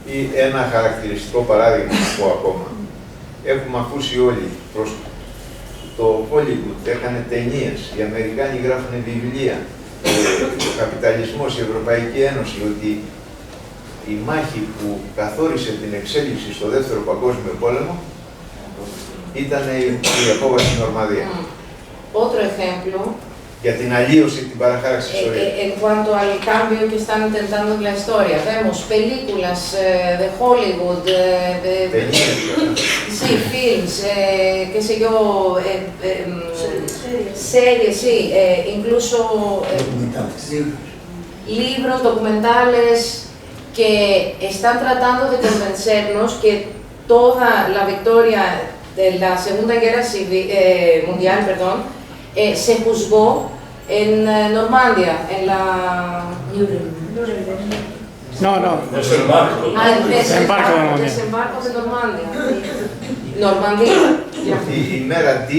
Ή ένα χαρακτηριστικό παράδειγμα που πω ακόμα. Έχουμε ακούσει όλοι προς το Hollywood, έκανε ταινίες, οι Αμερικάνοι γράφουν βιβλία, ο καπιταλισμός, η Ευρωπαϊκή Ένωση, ότι η μάχη που καθόρισε την εξέλιξη στο Δεύτερο Παγκόσμιο Πόλεμο ήταν η απόβαση στην Νορμανδία. Otro ejemplo. Για την αλλίωση, την παραχάραξη της ιστορίας. En cuanto al cambio que están intentando en la historia, vemos películas de Hollywood, sí, films, qué sé yo, series, sí, incluso libros, documentales, que están tratando de convencernos que toda la victoria de la Segunda Guerra Mundial, perdón, se juzgó en Normandia, en la... No. Desembarco. Desembarco de Normandia. Normandía. Η μέρα D,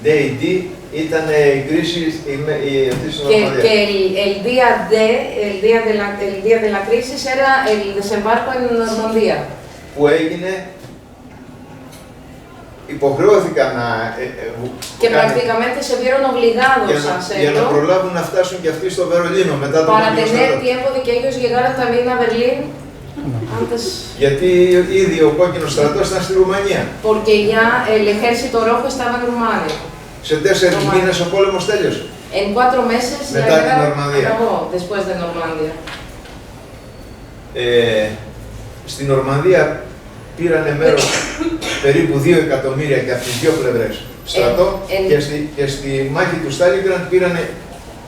Day D, ήταν η κρίση στη Νορμανδία. Que el día de la crisis era el desembarco en Normandía. Που έγινε, υποχρεώθηκαν να que prácticamente se vieron obligados a για να hacerlo προλάβουν να φτάσουν και αυτοί στο Βερολίνο μετά το para Παγκόσμιο tener Στρατό. tiempo de que ellos llegaran también a Berlín antes, Γιατί ήδη ο κόκκινος στρατός ήταν στη Ρουμανία. porque ya el ejército rojo estaba en Rumania. Σε 4 μήνες ο πόλεμος τέλειωσε. En 4 meses la Μετά την guerra Νορμανδία. acabó después de Normandía. Στην Νορμανδία πήρανε μέρος περίπου 2 εκατομμύρια και από τις δύο πλευρές στρατό και στη μάχη του Στάλινγκραντ πήρανε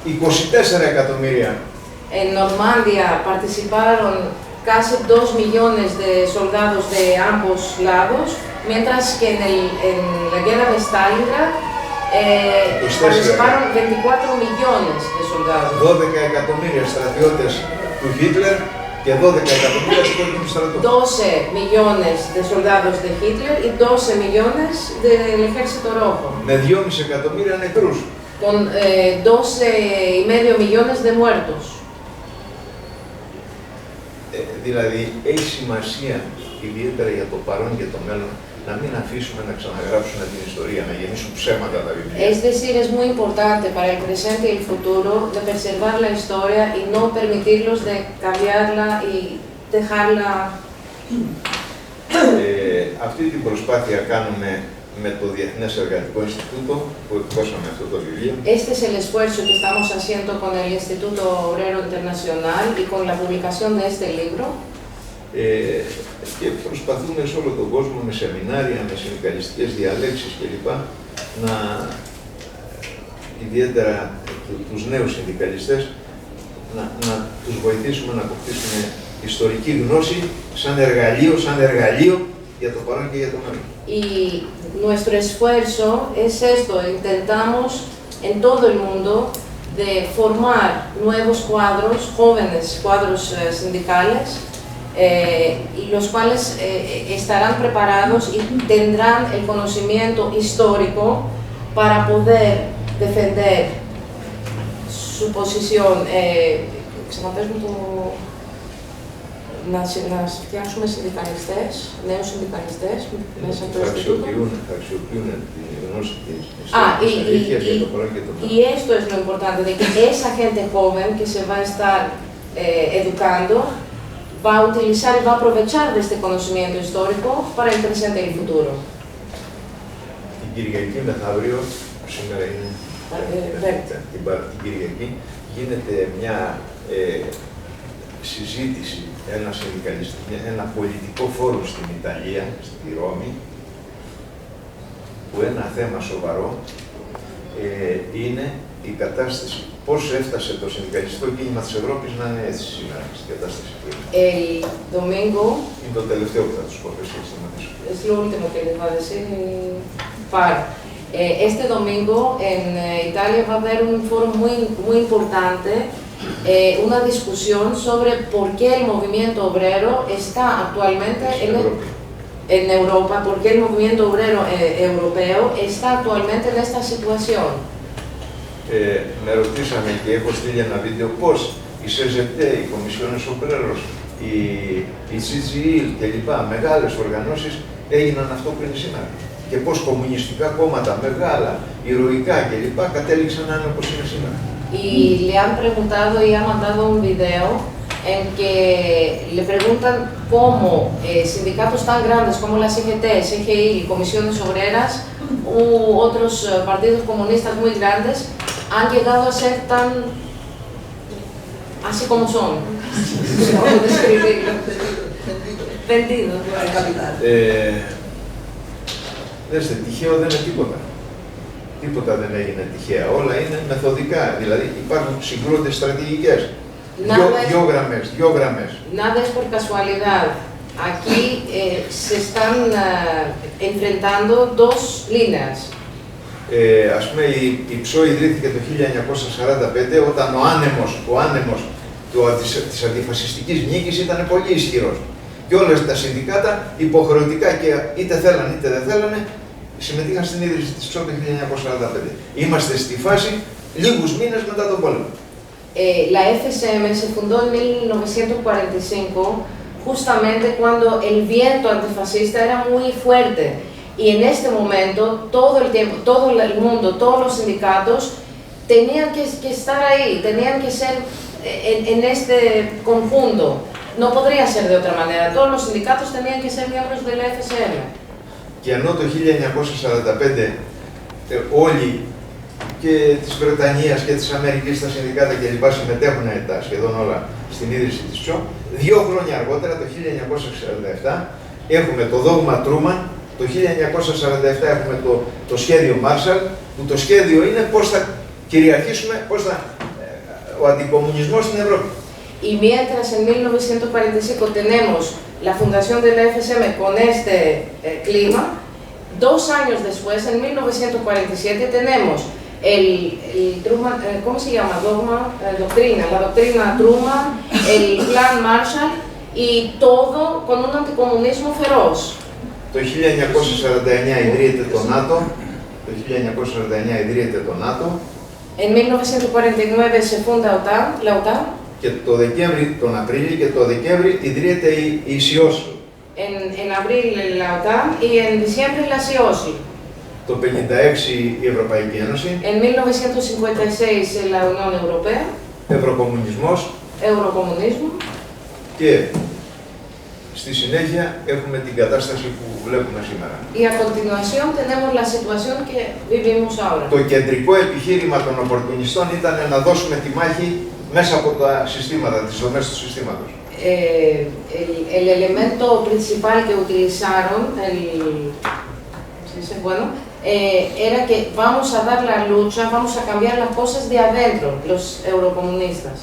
24 εκατομμύρια. En Normandía participaron casi 2 millones de soldados de ambos lados, mientras que en la guerra de Stalingrad participaron 24 millones de soldados. 12 εκατομμύρια στρατιώτες του Χίτλερ και 12 εκατομμύρια του κόκκινου στρατού. 12 millones de soldados de Hitler y 12 millones del ejército rojo. Με 2,5 εκατομμύρια νεκρούς. Con 12,5 millones de muertos. Δηλαδή, έχει σημασία ιδιαίτερα για το παρόν και το μέλλον να μην αφήσουμε να ξαναγράψουν την ιστορία, να γεννήσουν ψέματα τα βιβλία. Es decir, es muy importante para el presente y el futuro de preservar la historia y no permitirlos de cambiarla y dejarla. Αυτή την προσπάθεια κάνουμε με το Διεθνές Εργατικό Ινστιτούτο που εκδώσαμε αυτό το βιβλίο. Este es el esfuerzo que estamos haciendo con el Instituto Obrero Internacional y con la publicación de este libro. Και προσπαθούμε σε όλο τον κόσμο με σεμινάρια, με συνδικαλιστικές διαλέξεις κλπ. Να ιδιαίτερα τους νέους συνδικαλιστές να τους βοηθήσουμε να αποκτήσουν ιστορική γνώση σαν εργαλείο για το παρόν και για το μέλλον. Y nuestro esfuerzo es esto, intentamos en todo el mundo de formar nuevos cuadros, jóvenes cuadros sindicales, y los cuales estarán preparados y tendrán el conocimiento histórico para poder defender su posición. Να φτιάξουμε συνδικαλιστές, νέους συνδικαλιστές μέσα από το Ινστιτούτο. Θα αξιοποιούν τη γνώση της αλήθειας για το παρόν και το μέλλον. Y esto es lo importante, de que esa gente joven que se va a estar educando va a utilizar y va a aprovechar de este conocimiento histórico para el presente y el futuro. Την Κυριακή μεθαύριο, που σήμερα είναι την Κυριακή, γίνεται μια συζήτηση, ένα πολιτικό φόρουμ στην Ιταλία, στη Ρώμη, που ένα θέμα σοβαρό είναι η κατάσταση, πώς έφτασε το συνδικαλιστικό κίνημα της Ευρώπης να είναι έτσι σήμερα, στην κατάσταση που είναι. El domingo, είναι το τελευταίο που θα τους πω, εσύ σταματήσω. Es lo último que les va a decir Par. Este domingo en Italia va a haber un foro muy importante, una discusión sobre por qué el movimiento obrero está actualmente en Europa, por qué el movimiento obrero europeo está actualmente en esta situación. Με ρωτήσαμε και έχω στείλει ένα βίντεο πώς η ΣΕΖΕΤ, η Κομισιόνες Ομπρέρος, η CGIL κλπ. Μεγάλες οργανώσεις έγιναν αυτό που είναι σήμερα. Και πώς κομμουνιστικά κόμματα μεγάλα, ηρωικά κλπ. Κατέληξαν να είναι όπως είναι σήμερα. Y le han preguntado y ha mandado un video en que le preguntan cómo sindicatos tan grandes como la CGT, CGI, Comisiones Obreras u otros partidos comunistas muy grandes han llegado a ser tan así como son. ¿Cómo describirlo? Vendidos. Δέστε, τυχαίο δεν είναι τίποτα. Τίποτα δεν έγινε τυχαία. Όλα είναι μεθοδικά. Δηλαδή υπάρχουν συγκρούτες στρατηγικές. Δύο γραμμές. Nada es por casualidad. Aquí se están enfrentando dos líneas. Ας πούμε, η ΨΟ ιδρύθηκε το 1945 όταν ο άνεμος της αντιφασιστικής νίκης ήταν πολύ ισχυρός. Και όλα τα συνδικάτα υποχρεωτικά και είτε θέλανε είτε δεν θέλανε συμμετείχαν στην ίδρυση της ΨΟ το 1945. Είμαστε στη φάση λίγους μήνες μετά τον πόλεμο. La FSM se fundó en 1945, justamente cuando el viento antifascista era muy fuerte. Y en este momento, todo el tiempo, todo el mundo, todos los sindicatos tenían que estar ahí, tenían que ser en este conjunto. No podría ser de otra manera. Todos los sindicatos tenían que ser miembros de la FSM. Και ενώ το 1945 όλοι και της Βρετανίας και της Αμερικής, τα συνδικάτα κλπ. Συμμετέχουν σχεδόν όλα στην ίδρυση της ΨΟ, 2 χρόνια αργότερα, το 1947, έχουμε το δόγμα Τρούμαν, το 1947 έχουμε το σχέδιο Μάρσαλ, που το σχέδιο είναι πώς θα κυριαρχήσουμε, ο αντικομμουνισμός στην Ευρώπη. Y mientras en 1945 tenemos la fundación de la FSM con este clima, 2 años después, en 1947, tenemos el Truman, ¿cómo se llama? La doctrina Truman, el plan Marshall y todo con un anticomunismo feroz. Το 1949 ιδρύεται το ΝΑΤΟ. Το 1949 ιδρύεται το ΝΑΤΟ. En 1949 se funda la OTAN. Και τον Απρίλιο και το Δεκέμβρη ιδρύεται η ΣΥΟΣΛ. En abril la OTAN y en diciembre la CIOSL. Το 1956 η Ευρωπαϊκή Ένωση. En 1956 la Unión Europea. Ευρωκομμουνισμός. Eurocomunismo. Και Στη συνέχεια έχουμε την κατάσταση που βλέπουμε σήμερα. Y a continuación tenemos la situación que vivimos ahora. Το κεντρικό επιχείρημα των οπορτουνιστών ήταν να δώσουμε τη μάχη μέσα από τα συστήματα, τις δομές του συστήματος. El elemento principal que utilizaron, era que vamos a dar la lucha, vamos a cambiar las cosas de adentro, los eurocomunistas.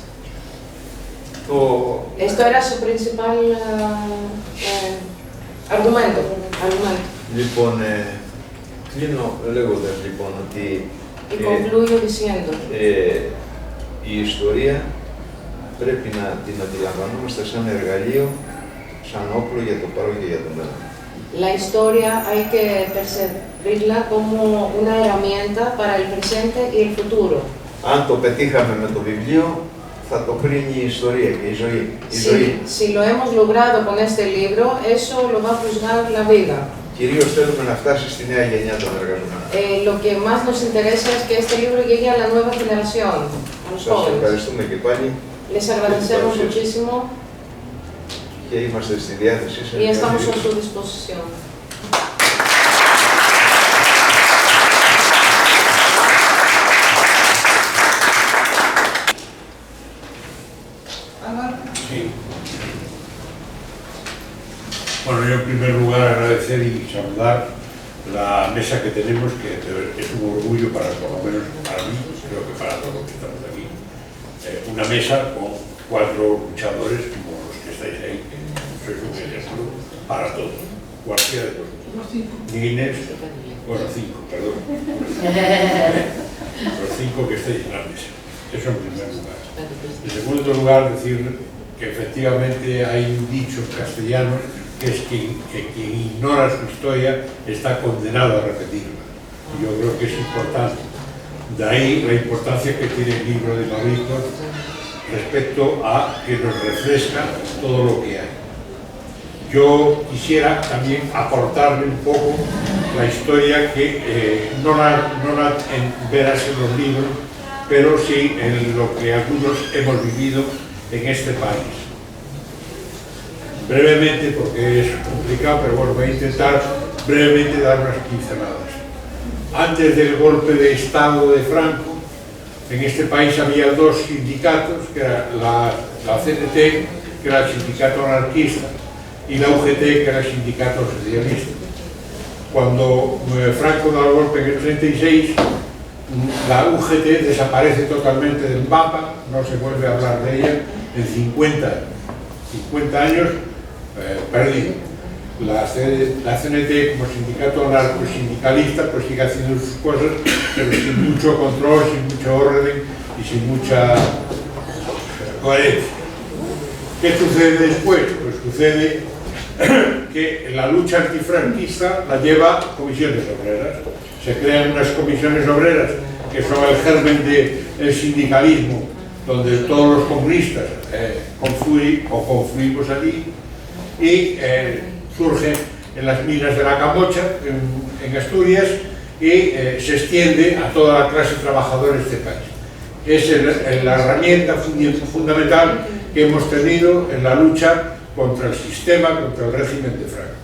Esto era su principal argumento. Λοιπόν, κλείνω λέγοντας λοιπόν ότι Y concluyo diciendo η ιστορία πρέπει να την αντιλαμβανόμαστε σαν εργαλείο, σαν όπλο για το παρόν και για το μέλλον. La historia hay que percibirla como una herramienta para el presente y el futuro. Αν το πετύχαμε με το βιβλίο, θα το κρίνει η ιστορία και η ζωή. Si lo hemos logrado con este libro, eso lo va a juzgar la vida. Κυρίως θέλουμε να φτάσει στη νέα γενιά των εργαζομένων. Lo que más nos interesa es que este libro llegue a la nueva generación, a los Σας jóvenes. ευχαριστούμε και πάλι. Les agradecemos muchísimo και είμαστε στη διάθεσή σας. y estamos a su disposición. Sí. Bueno, yo en primer lugar agradecer y saludar la mesa que tenemos, que es un orgullo para, por lo menos para mí, creo que para todos los que estamos aquí. Una mesa con 4 luchadores como los que estáis ahí, que sois un ejemplo para todos, cualquiera de vosotros. Ni Inés, bueno, 5, perdón. Los 5 que estáis en la mesa. Eso en primer lugar. En segundo lugar, decir que efectivamente hay un dicho castellano que es que quien ignora su historia está condenado a repetirla. Y yo creo que es importante. De ahí la importancia que tiene el libro de Mavrikos respecto a que nos refresca todo lo que hay. Yo quisiera también aportarle un poco la historia que no la verás en los libros, pero sí en lo que algunos hemos vivido en este país. Brevemente, porque es complicado, pero bueno, voy a intentar brevemente dar unas pinceladas. Antes del golpe de Estado de Franco, en este país había 2 sindicatos, que era la CNT, que era el sindicato anarquista, y la UGT, que era el sindicato socialista. Cuando Franco da el golpe en el 36, la UGT desaparece totalmente del mapa, no se vuelve a hablar de ella en 50 años perdido. La CNT como sindicato anarco-sindicalista pues sigue haciendo sus cosas, pero sin mucho control, sin mucho orden y sin mucha coherencia. ¿Qué sucede después? Pues sucede que la lucha antifranquista la lleva Comisiones Obreras. Se crean unas comisiones obreras que son el germen del sindicalismo, donde todos los comunistas confluimos allí, y surge en las minas de la Camocha, en Asturias, y se extiende a toda la clase trabajadora de este país. Es la herramienta fundamental que hemos tenido en la lucha contra el sistema, contra el régimen de Franco.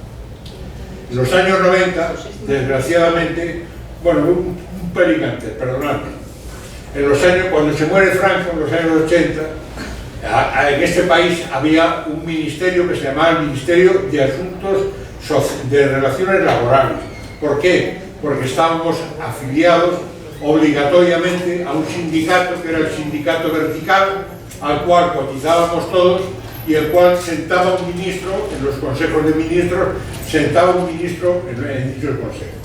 En los años 90, desgraciadamente, bueno, un pelín antes, perdonadme, cuando se muere Franco, en los años 80, en este país había un ministerio que se llamaba el Ministerio de Asuntos de Relaciones Laborales. ¿Por qué? Porque estábamos afiliados obligatoriamente a un sindicato, que era el sindicato vertical, al cual cotizábamos todos, y el cual sentaba un ministro, en los consejos de ministros, sentaba un ministro en dichos consejos.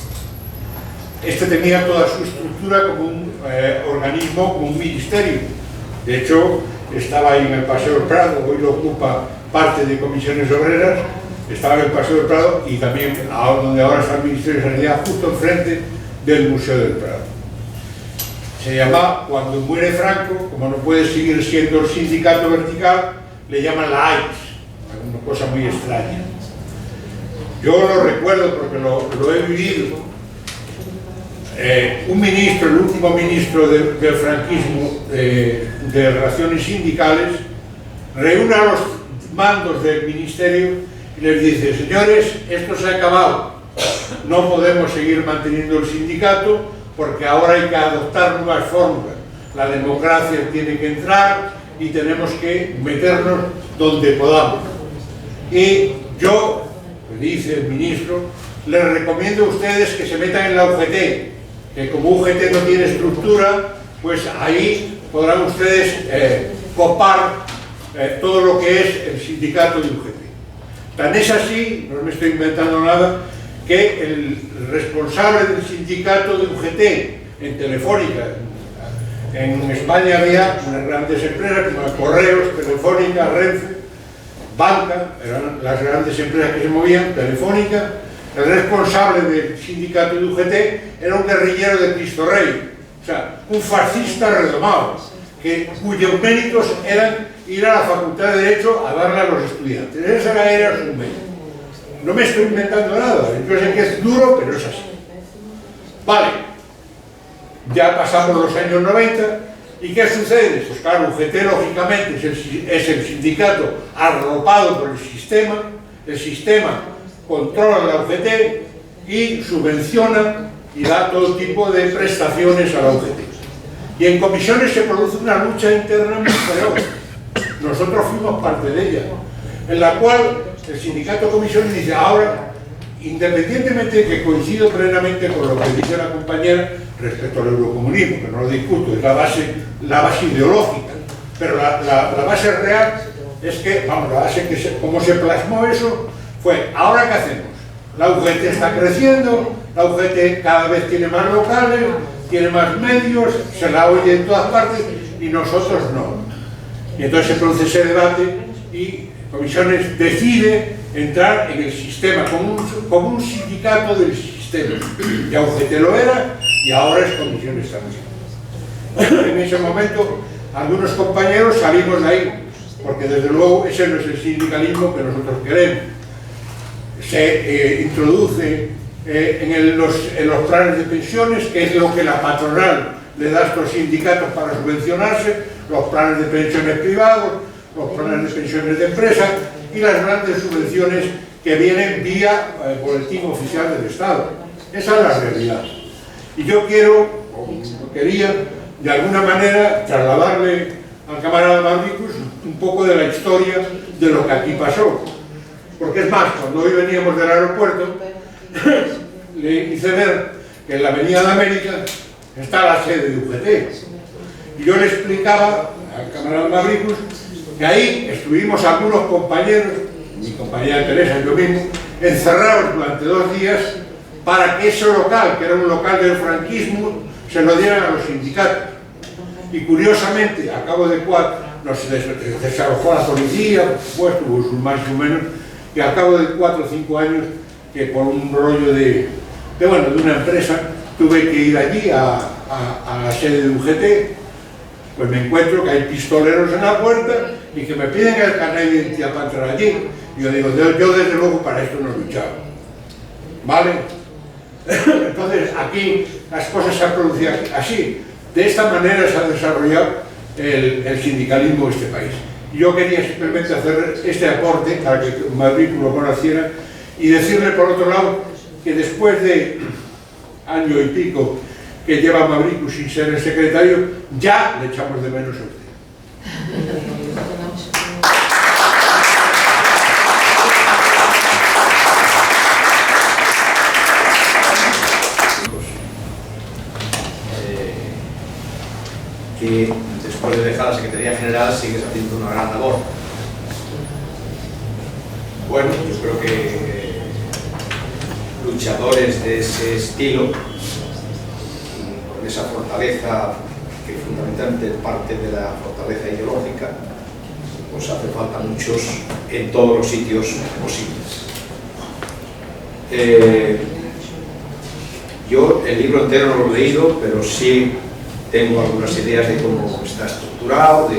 Este tenía toda su estructura como un organismo, como un ministerio. De hecho, estaba ahí en el Paseo del Prado, hoy lo ocupa parte de Comisiones Obreras, estaba en el Paseo del Prado y también donde ahora está el Ministerio de Sanidad, justo enfrente del Museo del Prado. Se llama, cuando muere Franco, como no puede seguir siendo el sindicato vertical, le llaman la AIS, una cosa muy extraña. Yo lo recuerdo porque lo he vivido. Un ministro, el último ministro del franquismo de Relaciones Sindicales, reúne a los mandos del ministerio y les dice: señores, esto se ha acabado, no podemos seguir manteniendo el sindicato porque ahora hay que adoptar nuevas fórmulas, la democracia tiene que entrar y tenemos que meternos donde podamos. Y yo, le dice el ministro, les recomiendo a ustedes que se metan en la UGT, que como UGT no tiene estructura, pues ahí podrán ustedes copar todo lo que es el sindicato de UGT. Tan es así, no me estoy inventando nada, que el responsable del sindicato de UGT en Telefónica, en España había unas grandes empresas como Correos, Telefónica, Renfe, Banca, eran las grandes empresas que se movían, Telefónica. El responsable del sindicato de UGT era un guerrillero de Cristo Rey, o sea, un fascista redomado, cuyos méritos eran ir a la Facultad de Derecho a darle a los estudiantes. Esa era su mérito. No me estoy inventando nada, yo sé que es duro, pero es así. Vale, ya pasamos los años 90, ¿y qué sucede? Pues claro, UGT lógicamente es el sindicato arropado por el sistema controla la UGT y subvenciona y da todo tipo de prestaciones a la UGT. Y en comisiones se produce una lucha interna muy feroz. Nosotros fuimos parte de ella, en la cual el sindicato comisiones dice: ahora, independientemente de que coincido plenamente con lo que dice la compañera respecto al eurocomunismo, que no lo discuto, es la base ideológica, pero la base real es que, vamos, la base como se plasmó eso fue: ahora ¿qué hacemos? La UGT está creciendo, la UGT cada vez tiene más locales, tiene más medios, se la oye en todas partes y nosotros no. Y entonces se produce ese debate y comisiones decide entrar en el sistema como un sindicato del sistema. Ya UGT lo era y ahora es comisiones también. En ese momento algunos compañeros salimos de ahí, porque desde luego ese no es el sindicalismo que nosotros queremos. Se introduce en los planes de pensiones, que es lo que la patronal le da a estos sindicatos para subvencionarse, los planes de pensiones privados, los planes de pensiones de empresa y las grandes subvenciones que vienen vía boletín oficial del Estado. Esa es la realidad. Y yo quería de alguna manera trasladarle al camarada Mauricus un poco de la historia de lo que aquí pasó. Porque es más, cuando hoy veníamos del aeropuerto, le hice ver que en la Avenida de América está la sede de UGT. Y yo le explicaba al camarada Mauricus que ahí estuvimos algunos compañeros, mi compañera Teresa y yo mismo, encerrados durante 2 días para que ese local, que era un local del franquismo, se lo dieran a los sindicatos. Y curiosamente, a cabo de 4, nos desalojó la policía, pues tuvo sus más y sus menos, y al cabo de 4 o 5 años, que por un rollo de una empresa, tuve que ir allí a la sede de UGT, pues me encuentro que hay pistoleros en la puerta y que me piden el carnet de identidad para entrar allí. Y yo digo, yo desde luego para esto no he luchado. ¿Vale? Entonces aquí las cosas se han producido así. De esta manera se ha desarrollado el sindicalismo de este país. Y yo quería simplemente hacer este aporte para que Mauricus lo conociera y decirle por otro lado que después de año y pico que lleva Mauricus sin ser el secretario, ya le echamos de menos a usted. Que después de dejar la Secretaría General sigues haciendo una gran labor. Bueno, yo creo que luchadores de ese estilo, con esa fortaleza que fundamentalmente parte de la fortaleza ideológica, pues hace falta muchos en todos los sitios posibles. Yo el libro entero no lo he leído, pero sí tengo algunas ideas de cómo está estructurado,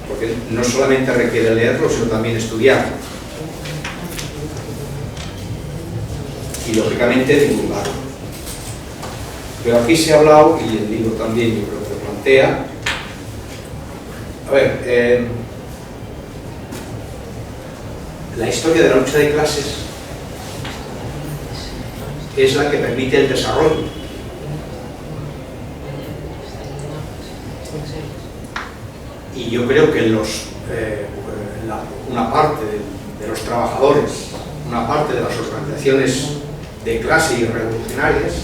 porque no solamente requiere leerlo, sino también estudiarlo. Y lógicamente divulgarlo. Pero aquí se ha hablado, y el libro también yo creo que lo plantea. A ver, la historia de la lucha de clases es la que permite el desarrollo. Y yo creo que una parte de los trabajadores, una parte de las organizaciones de clase y revolucionarias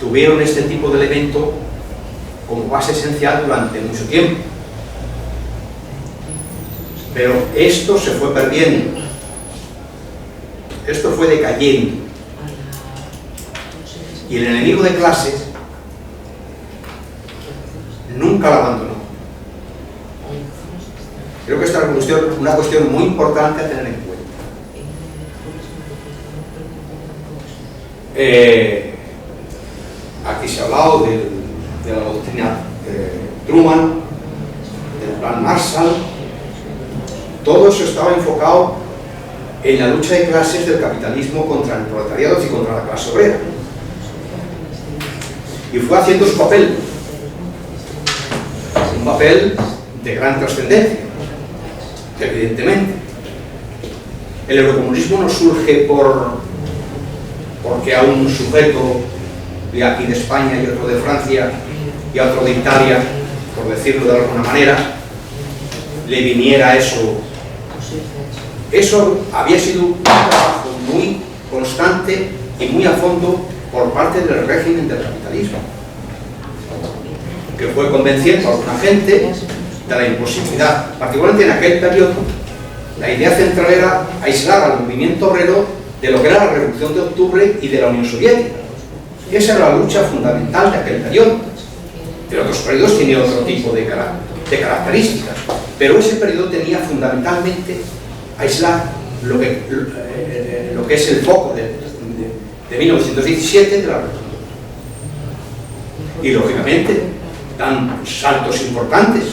tuvieron este tipo de elemento como base esencial durante mucho tiempo. Pero esto se fue perdiendo, esto fue decayendo, y el enemigo de clase nunca la abandonó. Creo que esta es una cuestión muy importante a tener en cuenta. Aquí se ha hablado de la doctrina Truman, del plan Marshall. Todo eso estaba enfocado en la lucha de clases del capitalismo contra el proletariado y contra la clase obrera. Y fue haciendo su papel, un papel de gran trascendencia, evidentemente. El eurocomunismo no surge porque a un sujeto de aquí de España y otro de Francia y a otro de Italia, por decirlo de alguna manera, le viniera eso. Eso había sido un trabajo muy constante y muy a fondo por parte del régimen del capitalismo, que fue convenciendo a alguna gente de la imposibilidad. Particularmente en aquel periodo, la idea central era aislar al movimiento obrero de lo que era la Revolución de Octubre y de la Unión Soviética. Y esa era la lucha fundamental de aquel periodo. Pero otros periodos tenían otro tipo de características. Pero ese periodo tenía fundamentalmente aislar lo que es el foco de 1917 de la Revolución. Y lógicamente dan saltos importantes.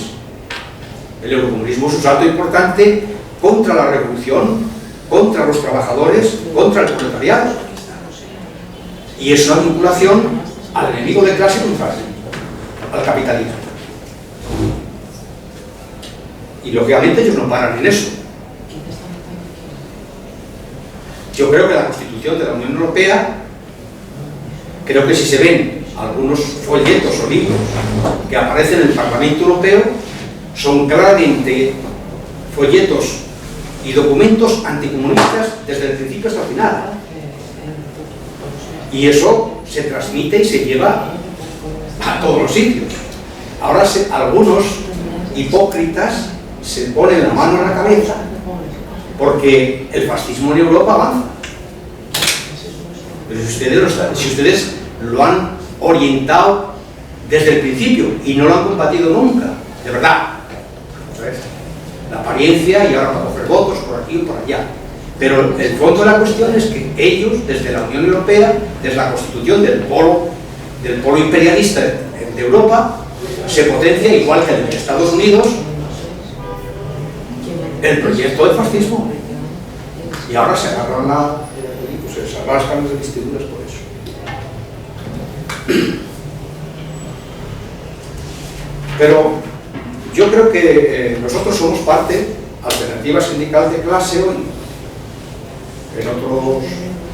El eurocomunismo es un salto importante contra la revolución, contra los trabajadores, contra el proletariado. Y es una vinculación al enemigo de clase contra al capitalismo. Y lógicamente ellos no paran en eso. Yo creo que la Constitución de la Unión Europea, creo que si se ven algunos folletos o libros que aparecen en el Parlamento Europeo, son claramente folletos y documentos anticomunistas desde el principio hasta el final. Y eso se transmite y se lleva a todos los sitios. Ahora algunos hipócritas se ponen la mano en la cabeza porque el fascismo en Europa avanza. Pero si ustedes lo han orientado desde el principio y no lo han combatido nunca, de verdad, la apariencia y ahora para coger votos por aquí o por allá. Pero el fondo de la cuestión es que ellos, desde la Unión Europea, desde la constitución del polo imperialista de Europa, se potencia, igual que en Estados Unidos, el proyecto del fascismo. Y ahora se agarran se rascan las vestiduras por eso. Pero yo creo que nosotros somos parte, Alternativa Sindical de Clase hoy. En otros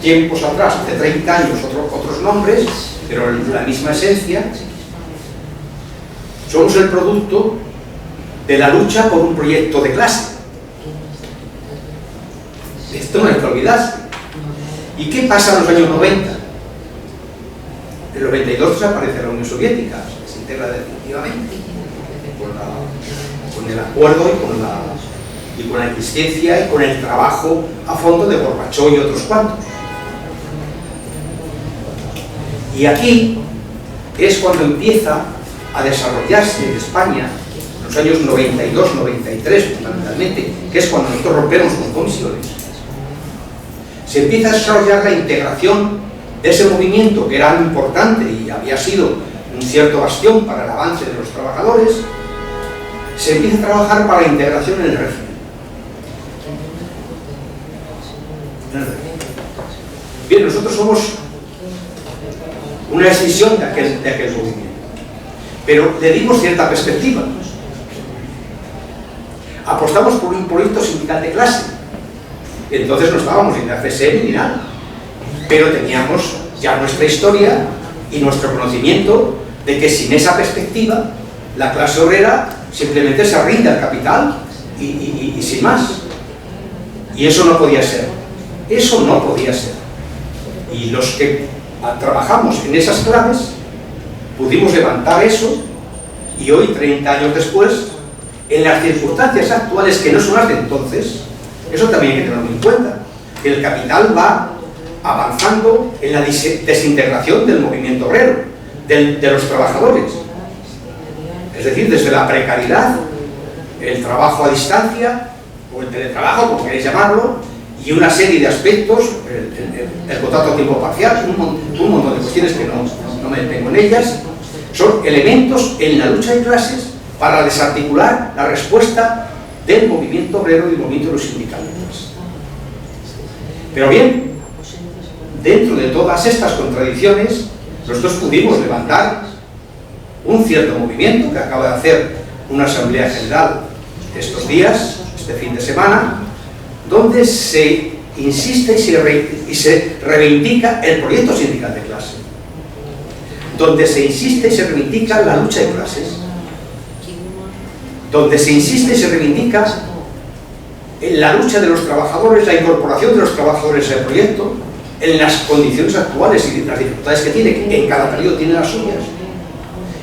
tiempos atrás, hace 30 años, otros nombres, pero la misma esencia. Somos el producto de la lucha por un proyecto de clase. Esto no hay que olvidarse. ¿Y qué pasa en los años 90? En el 92 desaparece la Unión Soviética, se integra definitivamente con el acuerdo y con la existencia y con el trabajo a fondo de Gorbachov y otros cuantos. Y aquí es cuando empieza a desarrollarse en España, en los años 92-93 fundamentalmente, que es cuando nosotros rompemos con comisiones, se empieza a desarrollar la integración de ese movimiento que era importante y había sido un cierto bastión para el avance de los trabajadores. Se empieza a trabajar para la integración en el régimen. Bien, nosotros somos una extensión de aquel movimiento, pero le dimos cierta perspectiva. Apostamos por un proyecto sindical de clase, Entonces no estábamos ni en la CSM ni nada, pero teníamos ya nuestra historia y nuestro conocimiento de que sin esa perspectiva la clase obrera simplemente se rinde al capital y sin más. Y eso no podía ser. Eso no podía ser. Y los que trabajamos en esas claves pudimos levantar eso, y hoy, 30 años después, en las circunstancias actuales que no son las de entonces, eso también hay que tenerlo en cuenta, que el capital va avanzando en la desintegración del movimiento obrero, de los trabajadores. Es decir, desde la precariedad, el trabajo a distancia, o el teletrabajo, como queréis llamarlo, y una serie de aspectos, el contrato a tiempo parcial, un montón de cuestiones que no me detengo en ellas, son elementos en la lucha de clases para desarticular la respuesta del movimiento obrero y del movimiento de los sindicatos. Pero bien, dentro de todas estas contradicciones, nosotros pudimos levantar un cierto movimiento que acaba de hacer una asamblea general estos días, este fin de semana, donde se insiste y se reivindica el proyecto sindical de clase, donde se insiste y se reivindica la lucha de clases, donde se insiste y se reivindica en la lucha de los trabajadores, la incorporación de los trabajadores al proyecto, en las condiciones actuales y las dificultades que tiene, que en cada periodo tiene las suyas,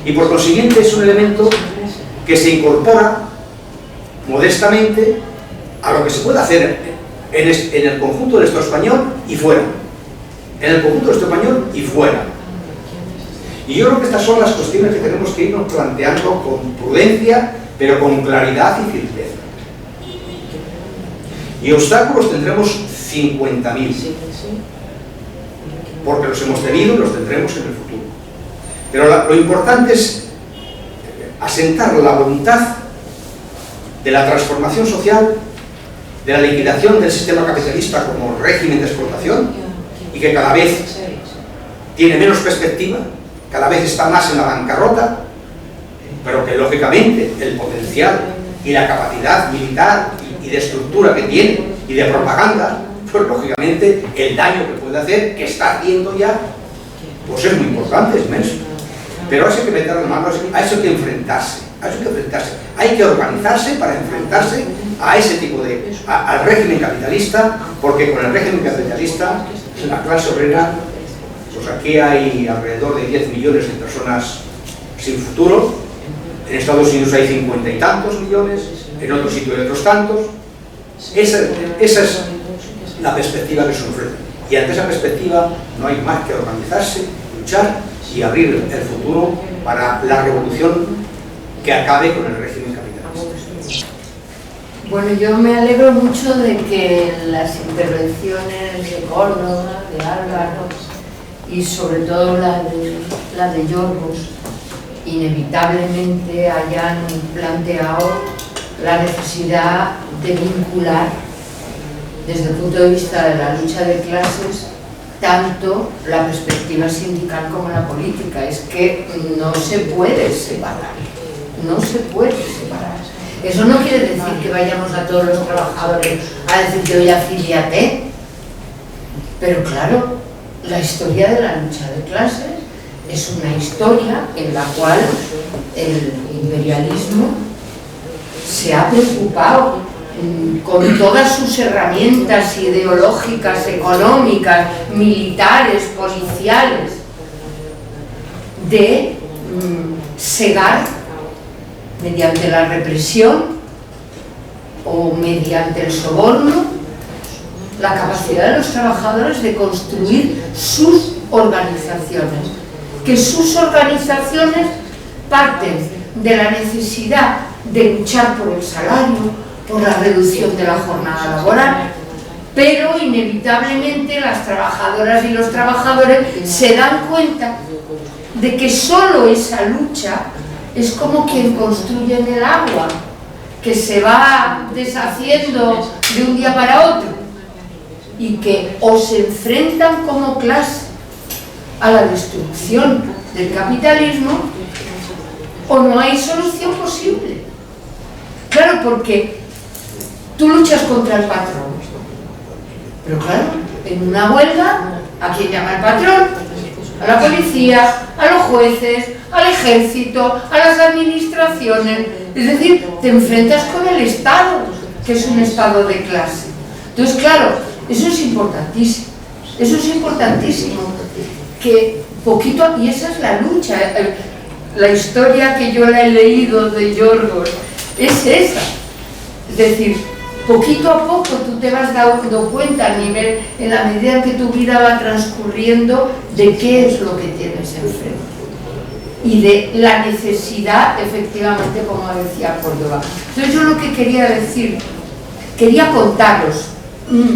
y por consiguiente es un elemento que se incorpora modestamente a lo que se puede hacer en el conjunto del Estado español y fuera. En el conjunto del Estado español y fuera. Y yo creo que estas son las cuestiones que tenemos que irnos planteando con prudencia, pero con claridad y firmeza. Y obstáculos tendremos 50.000, porque los hemos tenido y los tendremos en el futuro. Pero lo importante es asentar la voluntad de la transformación social, de la liquidación del sistema capitalista como régimen de explotación, y que cada vez tiene menos perspectiva, cada vez está más en la bancarrota, pero que lógicamente el potencial y la capacidad militar y de estructura que tiene y de propaganda, pues lógicamente el daño que puede hacer, que está haciendo ya, pues es muy importante, es inmenso. Pero a eso hay que meter las manos, a eso hay que enfrentarse, hay que organizarse para enfrentarse a ese tipo de, al régimen capitalista, porque con el régimen capitalista, la clase obrera, pues aquí hay alrededor de 10 millones de personas sin futuro, en Estados Unidos hay 50 y tantos millones, en otros sitios hay otros tantos. Esa es la perspectiva que se ofrece, y ante esa perspectiva no hay más que organizarse, luchar y abrir el futuro para la revolución que acabe con el régimen capitalista. Bueno, yo me alegro mucho de que las intervenciones de Córdoba, de Álvaro y sobre todo la de Yorgos inevitablemente hayan planteado la necesidad de vincular desde el punto de vista de la lucha de clases tanto la perspectiva sindical como la política. Es que no se puede separar, no se puede separar. Eso no quiere decir que vayamos a todos los trabajadores a decir que hoy afíliate, pero claro, la historia de la lucha de clases es una historia en la cual el imperialismo se ha preocupado con todas sus herramientas ideológicas, económicas, militares, policiales, de cegar mediante la represión o mediante el soborno la capacidad de los trabajadores de construir sus organizaciones, que sus organizaciones parten de la necesidad de luchar por el salario, por la reducción de la jornada laboral, pero inevitablemente las trabajadoras y los trabajadores se dan cuenta de que solo esa lucha es como quien construye en el agua, que se va deshaciendo de un día para otro, y que o se enfrentan como clase a la destrucción del capitalismo o no hay solución posible. Claro, porque tú luchas contra el patrón Pero claro, en una huelga, ¿a quién llama el patrón? A la policía, a los jueces, al ejército, a las administraciones. Es decir, te enfrentas con el Estado, que es un estado de clase. Entonces, claro, eso es importantísimo. Eso es importantísimo. Que poquito, y esa es la lucha. La historia que yo la he leído de Yorgos es esa. Es decir, poquito a poco tú te vas dando cuenta a nivel, en la medida en que tu vida va transcurriendo, de qué es lo que tienes enfrente y de la necesidad, efectivamente, como decía Córdoba. Entonces yo lo que quería decir, quería contaros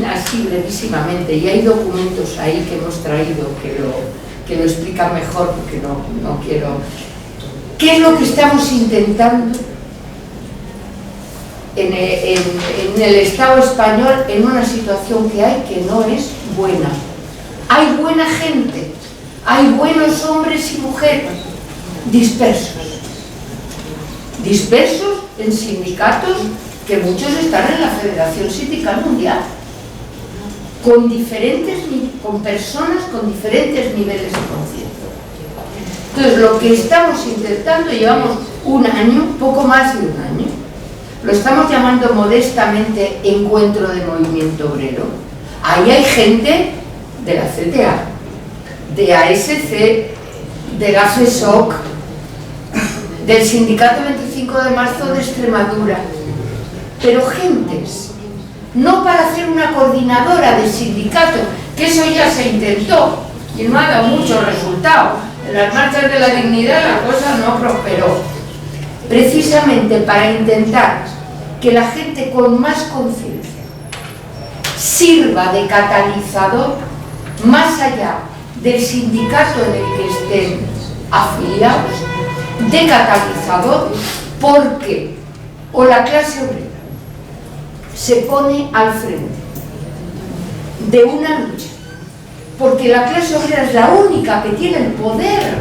así brevísimamente, y hay documentos ahí que hemos traído que lo explican mejor, porque no quiero... ¿Qué es lo que estamos intentando en el Estado español en una situación que hay que no es buena? Hay buena gente, hay buenos hombres y mujeres dispersos en sindicatos, que muchos están en la Federación Sindical Mundial, con personas con diferentes niveles de conciencia. Entonces, lo que estamos intentando, llevamos un año, poco más de un año, lo estamos llamando modestamente Encuentro de Movimiento Obrero. Ahí hay gente de la CTA, de ASC, de la FESOC, del Sindicato 25 de Marzo de Extremadura, pero gentes, no para hacer una coordinadora de sindicatos, que eso ya se intentó y no ha dado mucho resultado. En las marchas de la dignidad la cosa no prosperó, precisamente para intentar que la gente con más conciencia sirva de catalizador más allá del sindicato en el que estén afiliados, de catalizador, porque o la clase obrera se pone al frente de una lucha, porque la clase obrera es la única que tiene el poder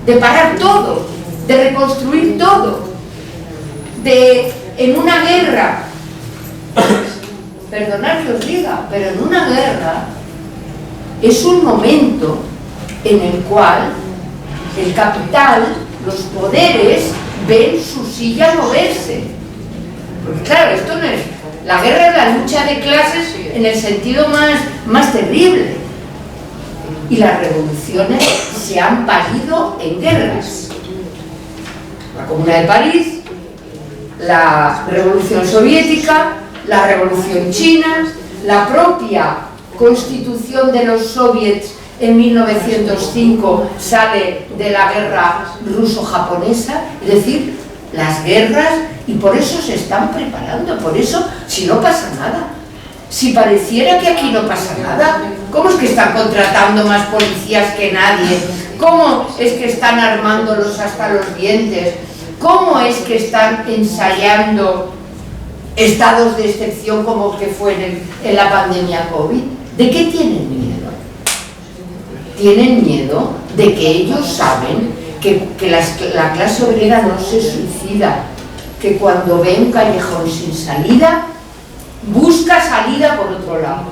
de parar todo, de reconstruir todo, en una guerra, perdonad que os diga, pero en una guerra es un momento en el cual el capital, los poderes, ven su silla moverse. Porque claro, esto no es... La guerra es la lucha de clases en el sentido más terrible. Y las revoluciones se han parido en guerras. La Comuna de París, la Revolución Soviética, la Revolución China, la propia Constitución de los Soviets en 1905 sale de la guerra ruso-japonesa, es decir, las guerras, y por eso se están preparando, por eso, si no pasa nada, si pareciera que aquí no pasa nada, ¿cómo es que están contratando más policías que nadie? ¿Cómo es que están armándolos hasta los dientes? ¿Cómo es que están ensayando estados de excepción como que fue en la pandemia COVID? ¿De qué tienen miedo? Tienen miedo de que ellos saben que la clase obrera no se suicida, que cuando ve un callejón sin salida, busca salida por otro lado.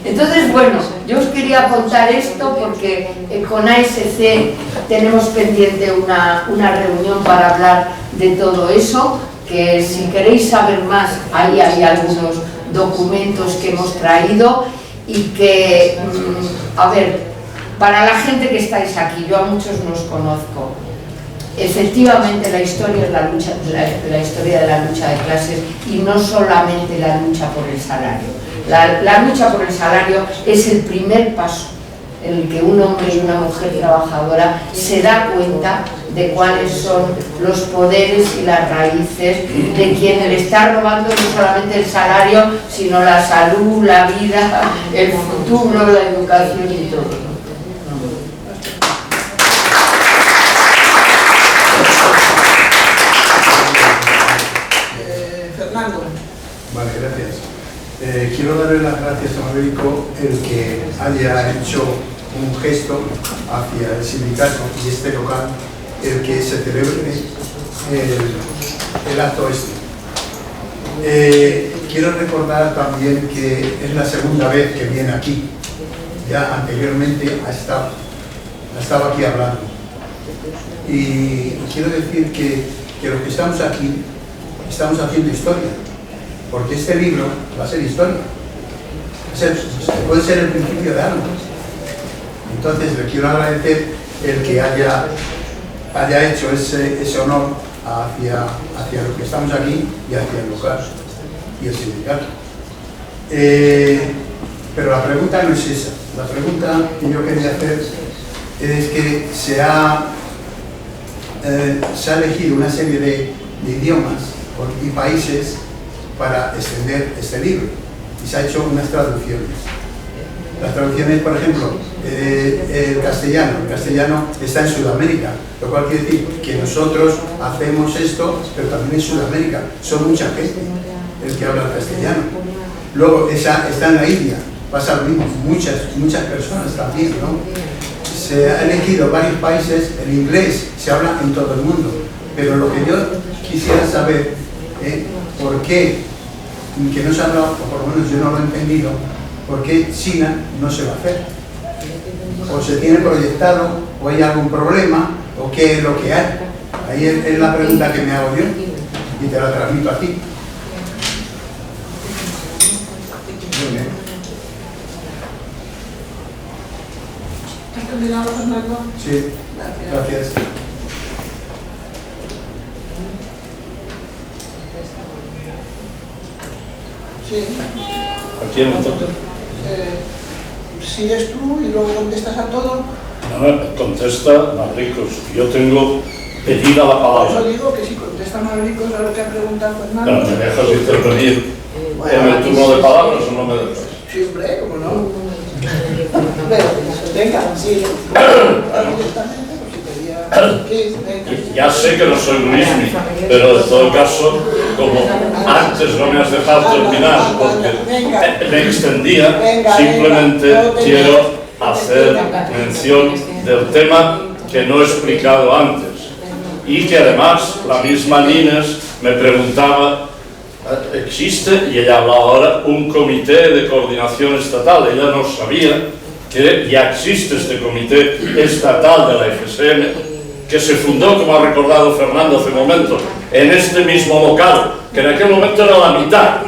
Entonces, bueno, yo os quería contar esto porque con ASC tenemos pendiente una reunión para hablar de todo eso, que si queréis saber más, ahí hay algunos documentos que hemos traído y que, a ver, para la gente que estáis aquí, yo a muchos no os conozco, efectivamente la historia es la historia de la lucha de clases y no solamente la lucha por el salario. La lucha por el salario es el primer paso en el que un hombre y una mujer trabajadora se da cuenta de cuáles son los poderes y las raíces de quien le está robando no solamente el salario, sino la salud, la vida, el futuro, la educación y todo. Fernando. Vale, gracias. Quiero darle las gracias a Maverico el que haya hecho un gesto hacia el sindicato y este local, el que se celebre el acto este. Quiero recordar también que es la segunda vez que viene aquí. Ya anteriormente ha estado aquí hablando. Y quiero decir que los que estamos aquí estamos haciendo historia, porque este libro va a ser historia. Puede ser el principio de algo. Entonces le quiero agradecer el que haya hecho ese honor hacia los que estamos aquí y hacia el local y el sindicato. Pero la pregunta no es esa. La pregunta que yo quería hacer es que se ha elegido una serie de idiomas y países para extender este libro y se ha hecho unas traducciones. Las traducciones, por ejemplo, el castellano está en Sudamérica, lo cual quiere decir que nosotros hacemos esto, pero también en Sudamérica. Son mucha gente el que habla el castellano. Luego está en la India, pasa lo mismo, muchas personas también, ¿no? Se ha elegido varios países, el inglés se habla en todo el mundo, pero lo que yo quisiera saber es por qué, que no se habla, o por lo menos yo no lo he entendido, por qué China no se va a hacer. O se tiene proyectado, o hay algún problema, o qué es lo que hay. Ahí es la pregunta que me hago yo y te la transmito a ti. Muy bien. ¿Has terminado, Fernando? Sí, gracias. Sí. ¿A quién me toca? Sigues tú y luego contestas a todo. No, contesta Mavrikos. Yo tengo pedida la Por eso palabra. digo que si contesta Mavrikos a lo que ha preguntado Pero Fernando. me dejas intervenir en el turno de palabras o no me dejas. Siempre, como no. Venga, sí. Ya sé que no soy Luismi, pero en todo caso, como antes no me has dejado terminar porque me extendía, simplemente quiero hacer mención del tema que no he explicado antes y que además la misma Nines me preguntaba, existe, y ella habla ahora, un comité de coordinación estatal. Ella no sabía que ya existe este comité estatal de la FSM, que se fundó, como ha recordado Fernando hace un momento, en este mismo local, que en aquel momento era la mitad,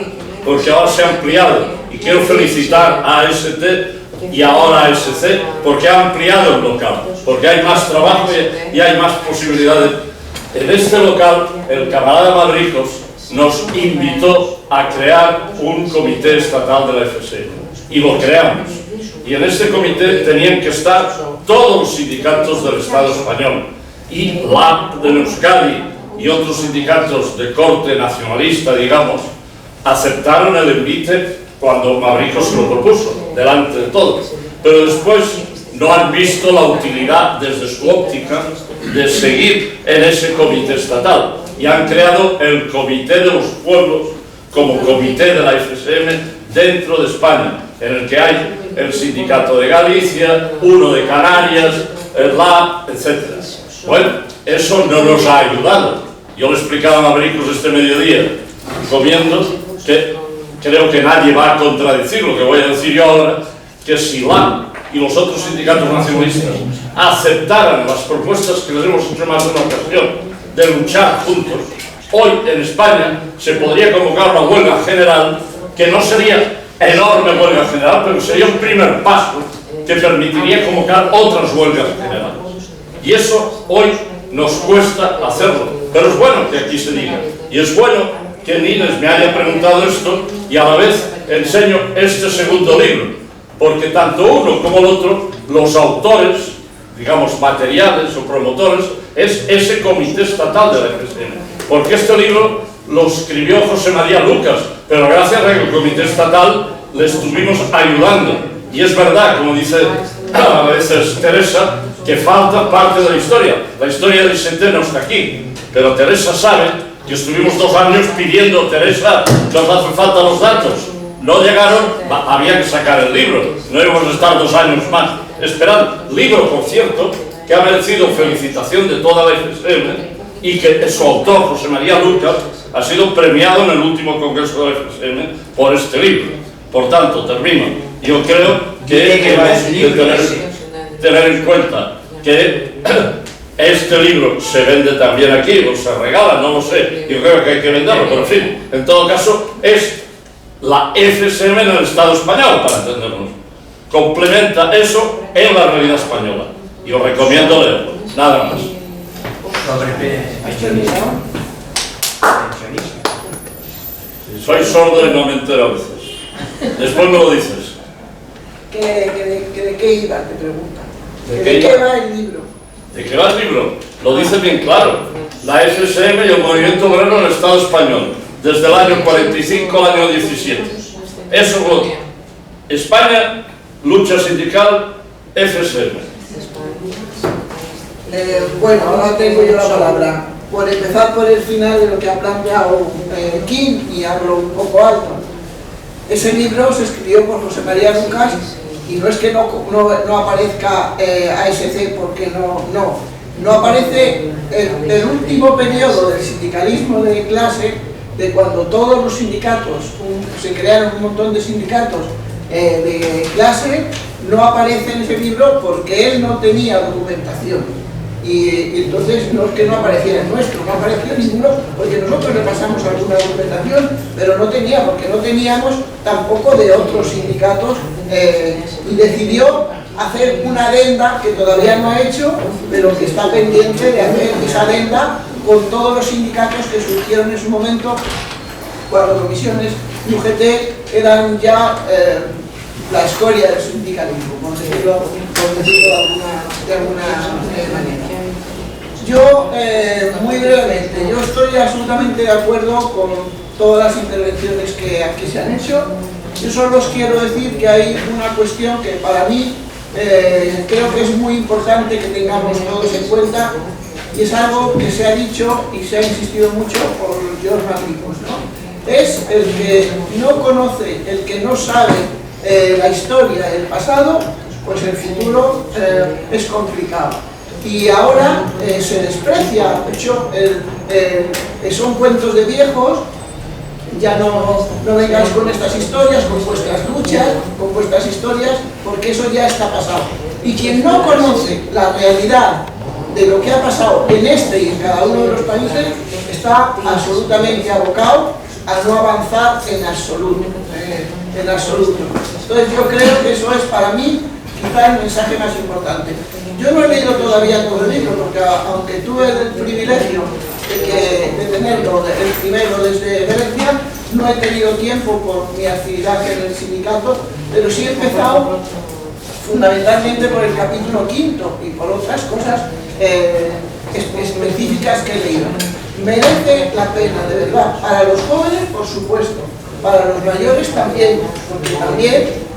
porque ahora se ha ampliado. Y quiero felicitar a AST y ahora a ASC, porque ha ampliado el local, porque hay más trabajo y hay más posibilidades. En este local, el camarada Mavrikos nos invitó a crear un comité estatal de la FSM, y lo creamos. Y en este comité tenían que estar todos los sindicatos del Estado español, y LAB de Euskadi y otros sindicatos de corte nacionalista, digamos, aceptaron el envite cuando Mavrikos se lo propuso, delante de todos. Pero después no han visto la utilidad desde su óptica de seguir en ese comité estatal y han creado el Comité de los Pueblos como comité de la FSM dentro de España, en el que hay el Sindicato de Galicia, uno de Canarias, el LAB, etc. Bueno, eso no nos ha ayudado. Yo le explicaba a Mavrikos este mediodía, comiendo, que creo que nadie va a contradecir lo que voy a decir yo ahora, que si LAB y los otros sindicatos nacionalistas aceptaran las propuestas que les hemos hecho más de una ocasión de luchar juntos, hoy en España se podría convocar una huelga general, que no sería enorme huelga general, pero sería un primer paso que permitiría convocar otras huelgas generales. Y eso hoy nos cuesta hacerlo, pero es bueno que aquí se diga, y es bueno que Nines me haya preguntado esto y a la vez enseño este segundo libro, porque tanto uno como el otro, los autores, digamos materiales o promotores, es ese comité estatal de la FSM, porque este libro lo escribió José María Lucas, pero gracias a que el comité estatal le estuvimos ayudando. Y es verdad, como dice a veces Teresa, que falta parte de la historia. La historia del IST no está aquí, pero Teresa sabe que estuvimos 2 años pidiendo, Teresa, nos hacen falta los datos. No llegaron, había que sacar el libro, no íbamos a estar 2 años más esperando. Libro, por cierto, que ha merecido felicitación de toda la FSM y que su autor, José María Lucas, ha sido premiado en el último congreso de la FSM por este libro. Por tanto, termino. Yo creo que hay que tener en cuenta que este libro se vende también aquí, o se regala, no lo sé. Yo creo que hay que venderlo, pero en fin, en todo caso, es la FSM en el Estado español, para entendernos. Complementa eso en la realidad española. Y os recomiendo leerlo. Nada más. Soy sordo y no me entero a veces. Después me lo dices. ¿De qué iba? Te pregunta. ¿De qué va el libro? ¿De qué va el libro? Lo dice bien claro. La FSM y el movimiento obrero en el Estado español, desde el año 45 al año 17. Eso es lo que... España, lucha sindical, FSM. Bueno, ahora tengo yo la palabra. Por empezar por el final de lo que ha planteado Kim, y hablo un poco alto. Ese libro se escribió por José María Lucas, y no es que no aparezca ASC, porque no aparece el último periodo del sindicalismo de clase, de cuando todos los sindicatos, se crearon un montón de sindicatos de clase, no aparece en ese libro porque él no tenía documentación. Y entonces no es que no apareciera el nuestro, no apareció ninguno, porque nosotros le pasamos alguna documentación, pero no tenía, porque no teníamos tampoco de otros sindicatos, y decidió hacer una adenda que todavía no ha hecho, pero que está pendiente de hacer esa adenda con todos los sindicatos que surgieron en su momento, cuando comisiones y UGT eran ya la escoria del sindicalismo, por decirlo de alguna manera. Yo, muy brevemente, yo estoy absolutamente de acuerdo con todas las intervenciones que aquí se han hecho. Yo solo os quiero decir que hay una cuestión que para mí creo que es muy importante que tengamos todos en cuenta, y es algo que se ha dicho y se ha insistido mucho por George Magricos, ¿no? Es el que no conoce, el que no sabe la historia, el pasado, pues el futuro es complicado. Y ahora se desprecia, de hecho, son cuentos de viejos. Ya no vengáis con estas historias, con vuestras luchas, con vuestras historias, porque eso ya está pasado. Y quien no conoce la realidad de lo que ha pasado en este y en cada uno de los países, está absolutamente abocado a no avanzar en absoluto. Entonces yo creo que eso es para mí quizá el mensaje más importante. Yo no he leído todavía todo el libro, porque aunque tuve el privilegio de tenerlo el primero desde Grecia, no he tenido tiempo por mi actividad en el sindicato, pero sí he empezado fundamentalmente por el capítulo 5 y por otras cosas específicas que he leído. Merece la pena, de verdad, para los jóvenes, por supuesto, para los mayores también, porque también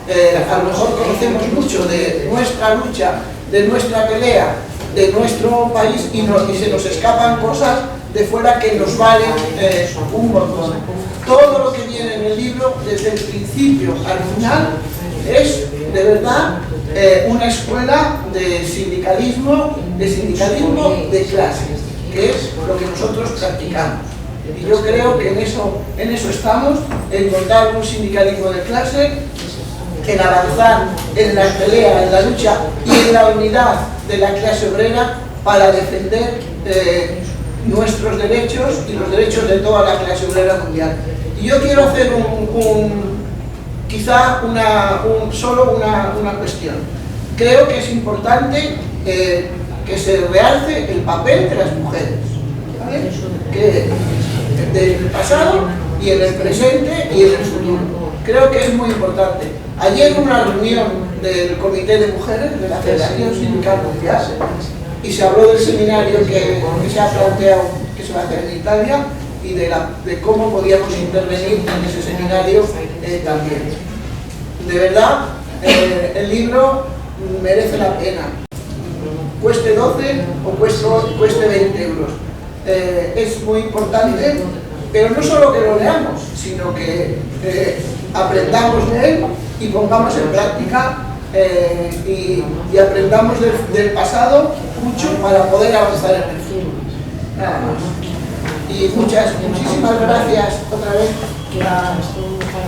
a lo mejor conocemos mucho de nuestra lucha, de nuestra pelea, de nuestro país, y se nos escapan cosas de fuera que nos valen un montón. Todo lo que viene en el libro, desde el principio al final, es de verdad una escuela de sindicalismo de clases, que es lo que nosotros practicamos. Y yo creo que en eso estamos, en montar un sindicalismo de clase, en avanzar en la pelea, en la lucha y en la unidad de la clase obrera para defender nuestros derechos y los derechos de toda la clase obrera mundial. Y yo quiero hacer quizá solo una cuestión. Creo que es importante que se realce el papel de las mujeres, ¿vale? Del pasado y en el presente y en el futuro. Creo que es muy importante. Ayer hubo una reunión del Comité de Mujeres de la Federación Sindical Mundial y se habló del seminario que se ha planteado que se va a hacer en Italia y de cómo podíamos intervenir en ese seminario también. De verdad, el libro merece la pena. Cueste 12 o cueste 20 euros. Es muy importante, pero no solo que lo leamos, sino que aprendamos de él y pongamos en práctica y aprendamos del pasado mucho para poder avanzar en el futuro. Nada más. Y muchísimas gracias otra vez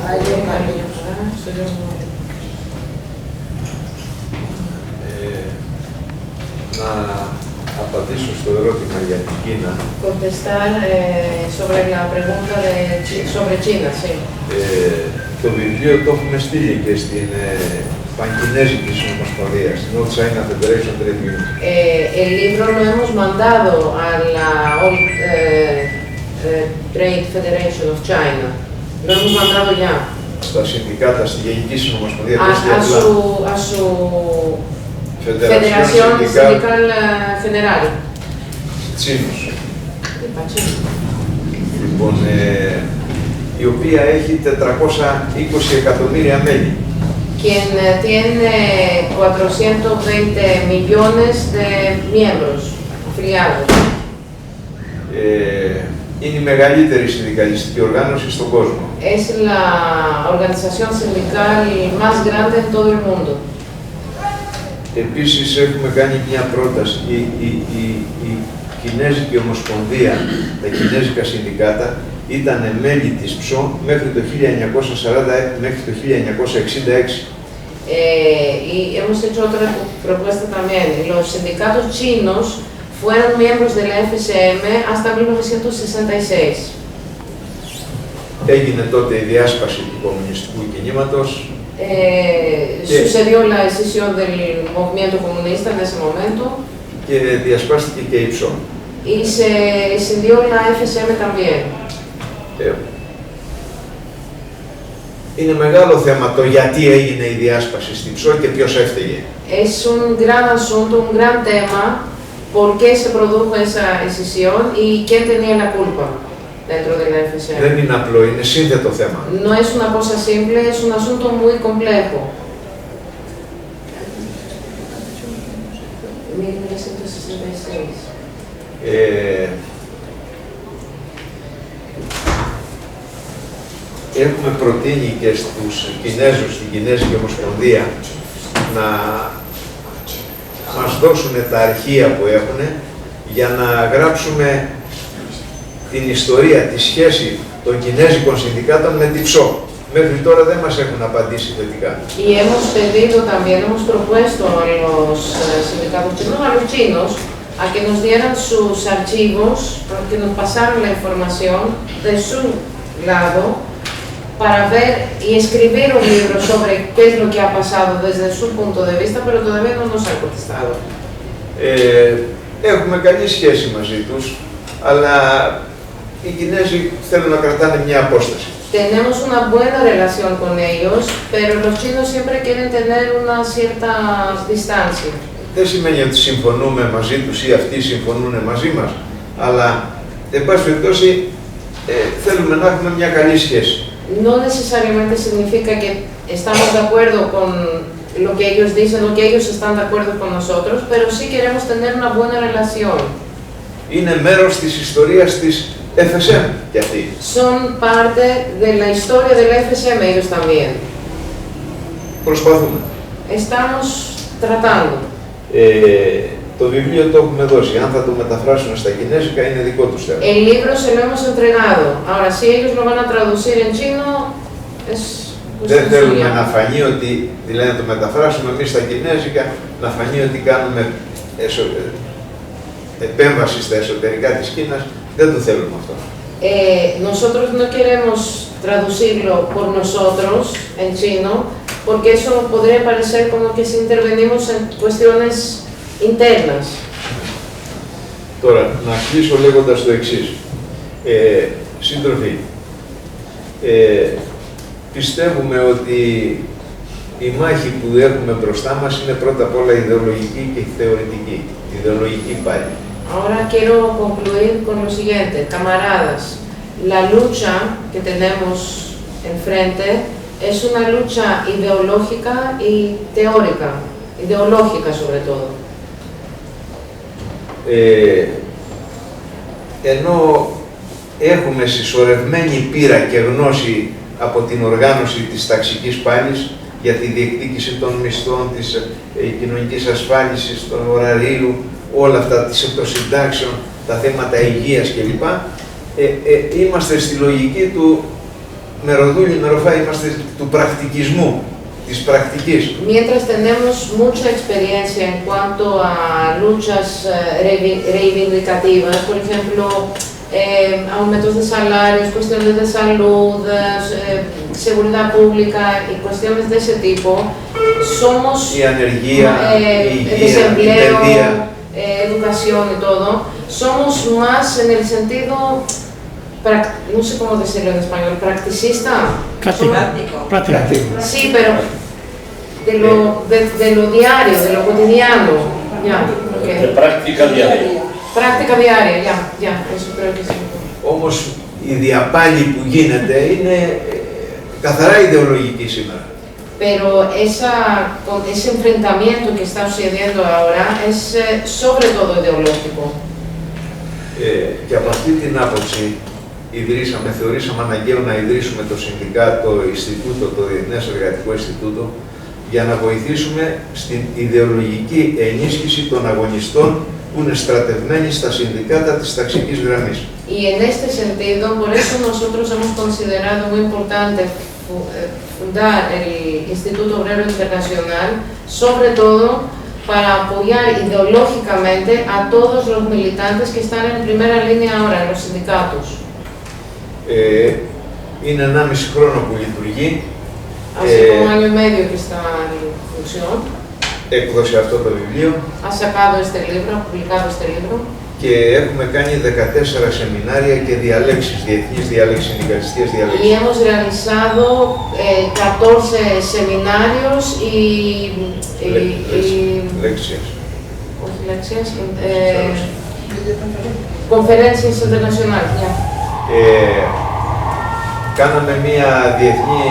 a Elena. Να απαντήσω στο ερώτημα για την Κίνα. Contestar sobre la pregunta sobre China, sí. Το βιβλίο το έχουμε στείλει και στην Πανκινέζικη Συνομοσπονδία, στην All China Federation Trade Union. El libro lo hemos mandado a la All Trade Federation of China. Lo hemos mandado ya. Στα συνδικάτα, στη Γενική Συνομοσπονδία a su Federación Sindical General. Τσίνος. Λοιπόν, η οποία έχει 420 εκατομμύρια μέλη. Quien tiene 420 millones de miembros afiliados. Είναι η μεγαλύτερη συνδικαλιστική οργάνωση στον κόσμο. Es la organización sindical más grande en todo el mundo. Επίσης έχουμε κάνει μια πρόταση, η Κινέζικη Ομοσπονδία, τα Κινέζικα Συνδικάτα ήταν μέλη της ΨΟ μέχρι το 1940, μέχρι το 1966. Y hemos hecho otra propuesta también. Los sindicatos chinos fueron miembros de la FSM hasta 1966. Έγινε τότε η διάσπαση του κομμουνιστικού κινήματος. Sucedió la decisión del movimiento comunista en ese momento. Και διασπάστηκε και η ΨΟ. Y se escindió la FSM también. Είναι μεγάλο θέμα το γιατί έγινε η διάσπαση στην ΨΟ και ποιος έφταιγε. Es un gran asunto, un gran tema, por qué se produjo esa escisión y quién tenía la culpa dentro de la FSM. Δεν είναι απλό, είναι σύνθετο θέμα. No es una cosa simple, es un asunto muy complejo. 1966. Έχουμε προτείνει και στους Κινέζους, στην Κινέζικη Ομοσπονδία, να μας δώσουν τα αρχεία που έχουν για να γράψουμε την ιστορία, τη σχέση των Κινέζικων Συνδικάτων με τη ΨΟ. Μέχρι τώρα δεν μας έχουν απαντήσει θετικά. Y hemos pedido también, hemos propuesto a los sindicatos chinos, a los chinos, a que nos dieran sus archivos, a que nos pasaran la información de su lado, para ver y escribir un libro sobre qué es lo que ha pasado desde su punto de vista, pero todavía no nos han contestado. Έχουμε καλή σχέση μαζί τους, αλλά οι Κινέζοι θέλουν να κρατάνε μια απόσταση. Tenemos una buena relación con ellos, pero los chinos siempre quieren tener una cierta distancia. Δεν σημαίνει ότι συμφωνούμε μαζί τους ή αυτοί συμφωνούν μαζί μας, αλλά, εν πάση περιπτώσει, θέλουμε να έχουμε μια καλή σχέση. No necesariamente significa que estamos de acuerdo con lo que ellos dicen o que ellos están de acuerdo con nosotros, pero sí queremos tener una buena relación. Είναι μέρος της ιστορίας της FSM και αυτοί. Son parte de la historia de la FSM ellos también. Προσπαθούμε. Estamos tratando. Το βιβλίο το έχουμε δώσει. Αν θα το μεταφράσουν στα κινέζικα είναι δικό τους θέμα. El libro se lo hemos entregado. Ahora, si ellos lo van a traducir en chino, es... Δεν θέλουμε να φανεί ότι, δηλαδή να το μεταφράσουμε εμείς στα κινέζικα, να φανεί ότι κάνουμε επέμβαση στα εσωτερικά της Κίνας. Δεν το θέλουμε αυτό. Nosotros no queremos traducirlo por nosotros en chino, porque eso podría parecer como que si intervenimos en cuestiones internas. Τώρα, να κλείσω λέγοντας το εξής. Σύντροφοι, πιστεύουμε ότι η μάχη που έχουμε μπροστά μας είναι πρώτα απ' όλα ιδεολογική και θεωρητική. Ιδεολογική πάλι. Ahora quiero concluir con lo siguiente, camaradas. La lucha que tenemos enfrente es una lucha ideológica y teórica, ideológica sobre todo. Ενώ έχουμε συσσωρευμένη πείρα και γνώση από την οργάνωση της ταξικής πάλης για τη διεκδίκηση των μισθών, της κοινωνικής ασφάλισης, των ωραρίου, όλα αυτά, των συντάξεων, τα θέματα υγείας κλπ. είμαστε στη λογική του μεροδούλη, μεροφά, είμαστε του πρακτικισμού, της πρακτικής. Mientras tenemos mucha experiencia en cuanto a luchas reivindicativas, por ejemplo, aumentos de salarios, cuestiones de salud, seguridad pública y cuestiones de ese tipo, somos Η ανεργία, η υγεία, η desempleo, παιδεία. educación y todo, somos más en el sentido, no sé cómo decirlo en español, practicista. Práctico. Sí, pero de lo diario, de lo cotidiano, ya. De práctica diaria. Práctica diaria, ya, eso creo que sí. Όμως η διαπάλη που γίνεται είναι καθαρά ιδεολογική σήμερα. Pero ese enfrentamiento que está sucediendo ahora es sobre todo ideológico. Και από αυτή την άποψη θεωρήσαμε αναγκαίο να ιδρύσουμε το Συνδικάτο Ινστιτούτο, το Διεθνές Εργατικό Ινστιτούτο, για να βοηθήσουμε στην ιδεολογική ενίσχυση των αγωνιστών που είναι στρατευμένοι στα συνδικάτα της ταξικής γραμμής. Y en este sentido, por eso nosotros hemos considerado muy importante fundar el Instituto Obrero Internacional, sobre todo para apoyar ideológicamente a todos los militantes que están en primera línea ahora en los sindicatos. Είναι 1,5 χρόνο που λειτουργεί. Hace como año y medio que está en función. Έκδοσε αυτό το βιβλίο. Ha sacado este libro, ha publicado este libro. Και έχουμε κάνει 14 σεμινάρια και διαλέξεις, διεθνείς διαλέξεις, συνδικαλιστικές διαλέξεις. Y hemos realizado 14 seminarios y lecciones. Conferencias internacionales, ya. Κάναμε μια διεθνή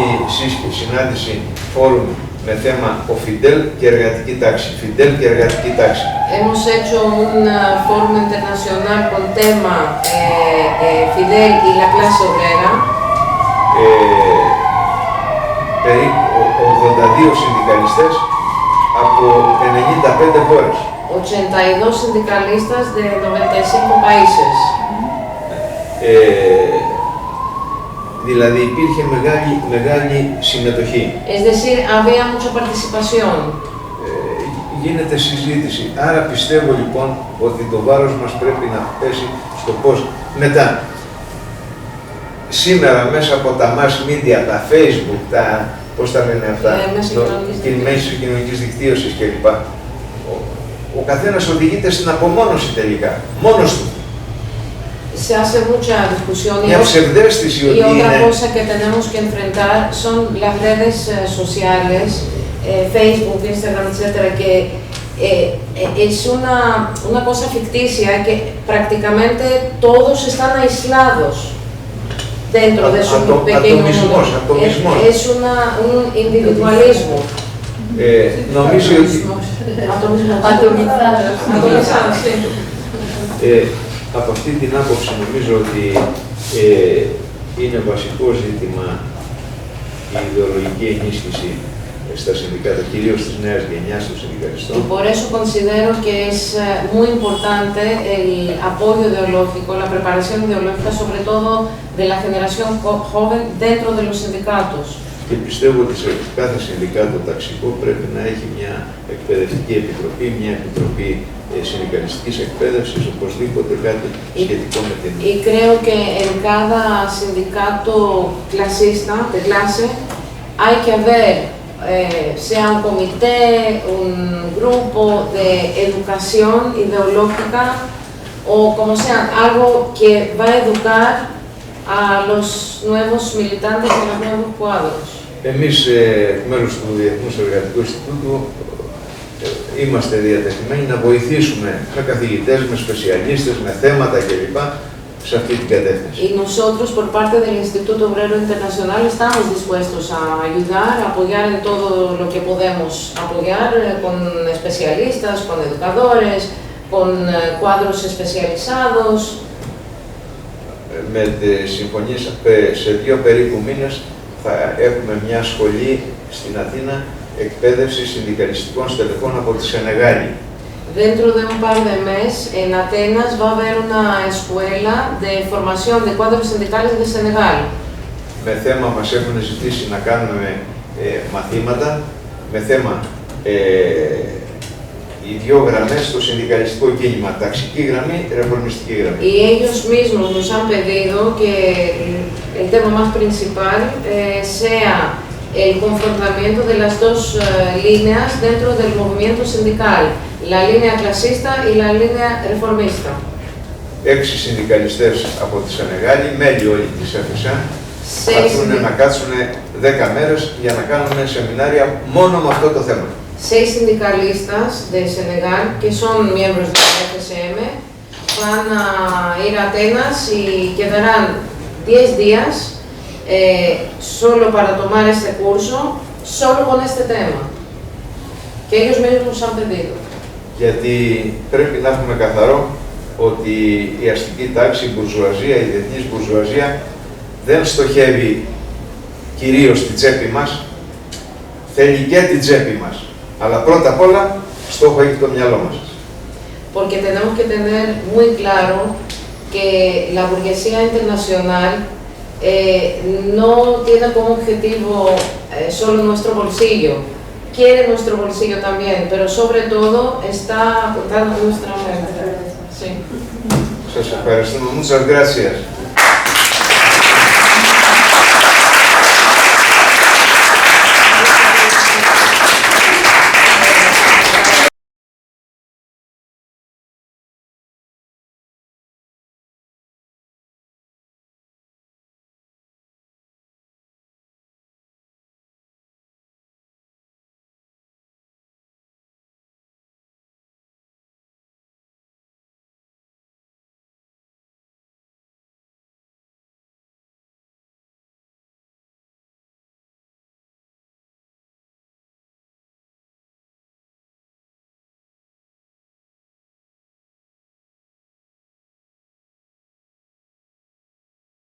συνάντηση, φόρουμ, με θέμα ο Φιντέλ και εργατική τάξη. Φιντέλ και εργατική τάξη. Hemos hecho un foro internacional con tema Fidel y la clase obrera. Περίπου 82 συνδικαλιστές από 95 χώρες. 82 sindicalistas de 95 países. Δηλαδή υπήρχε μεγάλη συμμετοχή. Es decir, había mucha participación. Γίνεται συζήτηση. Άρα πιστεύω λοιπόν ότι το βάρος μας πρέπει να πέσει στο πώς. Μετά, σήμερα μέσα από τα mass media, τα Facebook, πώς τα λένε αυτά, μέσω κοινωνικής δικτύωσης κλπ. Ο καθένας οδηγείται στην απομόνωση τελικά, μόνος του. Se hace mucha discusión y otra cosa que tenemos que enfrentar son las redes sociales, Facebook, Instagram, etcétera, que es una cosa ficticia que prácticamente todos están aislados dentro de su pequeño mundo. Es un individualismo. Νομίζω ότι από αυτή την άποψη νομίζω ότι είναι βασικό ζήτημα η ιδεολογική ενίσχυση στα συνδικάτα, κυρίως της νέας γενιάς των συνδικαλιστών. Y por eso considero que es muy importante el apoyo ideológico, la preparación ideológica, sobre todo de la generación joven dentro de los sindicatos. Και πιστεύω ότι σε κάθε συνδικάτο ταξικό πρέπει να έχει μια εκπαιδευτική επιτροπή, μια επιτροπή συνδικαλιστικής εκπαίδευσης, οπωσδήποτε κάτι σχετικό με την... Y creo que en cada sindicato clasista, de clase, hay que haber, sea un comité, un grupo de educación ideológica, o como sea, algo que va a educar a los nuevos militantes y a los nuevos cuadros. Εμείς, εκ μέρους του Διεθνούς Εργατικού Ινστιτούτου, είμαστε διατεθειμένοι να βοηθήσουμε με καθηγητές, με σπεσιαλίστες, με θέματα κλπ. Σε αυτή την κατεύθυνση. Y nosotros, por parte del Instituto Obrero Internacional, estamos dispuestos a ayudar, a apoyar en todo lo que podemos apoyar, con especialistas, con educadores, con cuadros especializados. Με τις συμφωνίες, σε 2 περίπου μήνες θα έχουμε μια σχολή στην Αθήνα εκπαίδευση συνδικαλιστικών στελεχών από τη Σενεγάλη. Dentro de un par de meses, en Atenas va a haber una escuela de formación de cuadros sindicales de Senegal. Με θέμα μας έχουν ζητήσει να κάνουμε μαθήματα, με θέμα οι δύο γραμμές στο συνδικαλιστικό κίνημα, ταξική γραμμή, ρεφορμιστική γραμμή. Y ellos mismos nos han pedido que el tema más principal sea el confrontamiento de las dos líneas dentro del movimiento sindical, la línea clasista y la línea reformista. 6 συνδικαλιστές από τη Σενεγάλη, μέλη όλοι της ΕΦΕΣΑ, θα έρθουν να κάτσουν 10 μέρες για να κάνουν σεμινάρια μόνο με αυτό το θέμα. 6 sindicalistas de Senegal, que son miembros de la FSM, van a ir a Atenas y quedarán 10 días solo para tomar este curso, solo con este tema, que ellos mismos nos han pedido. Γιατί πρέπει να έχουμε καθαρό ότι η αστική τάξη, η μπουρζουαζία, η διεθνής μπουρζουαζία δεν στοχεύει κυρίως στη τσέπη μας, θέλει και την τσέπη μας. Αλλά πρώτα απ' όλα, στόχο έχει το μυαλό μας. Porque tenemos que tener muy claro que la burguesía internacional no tiene como objetivo solo nuestro bolsillo, quiere nuestro bolsillo también, pero sobre todo está apuntando nuestra mente. Sí. Σας ευχαριστούμε. Muchas gracias.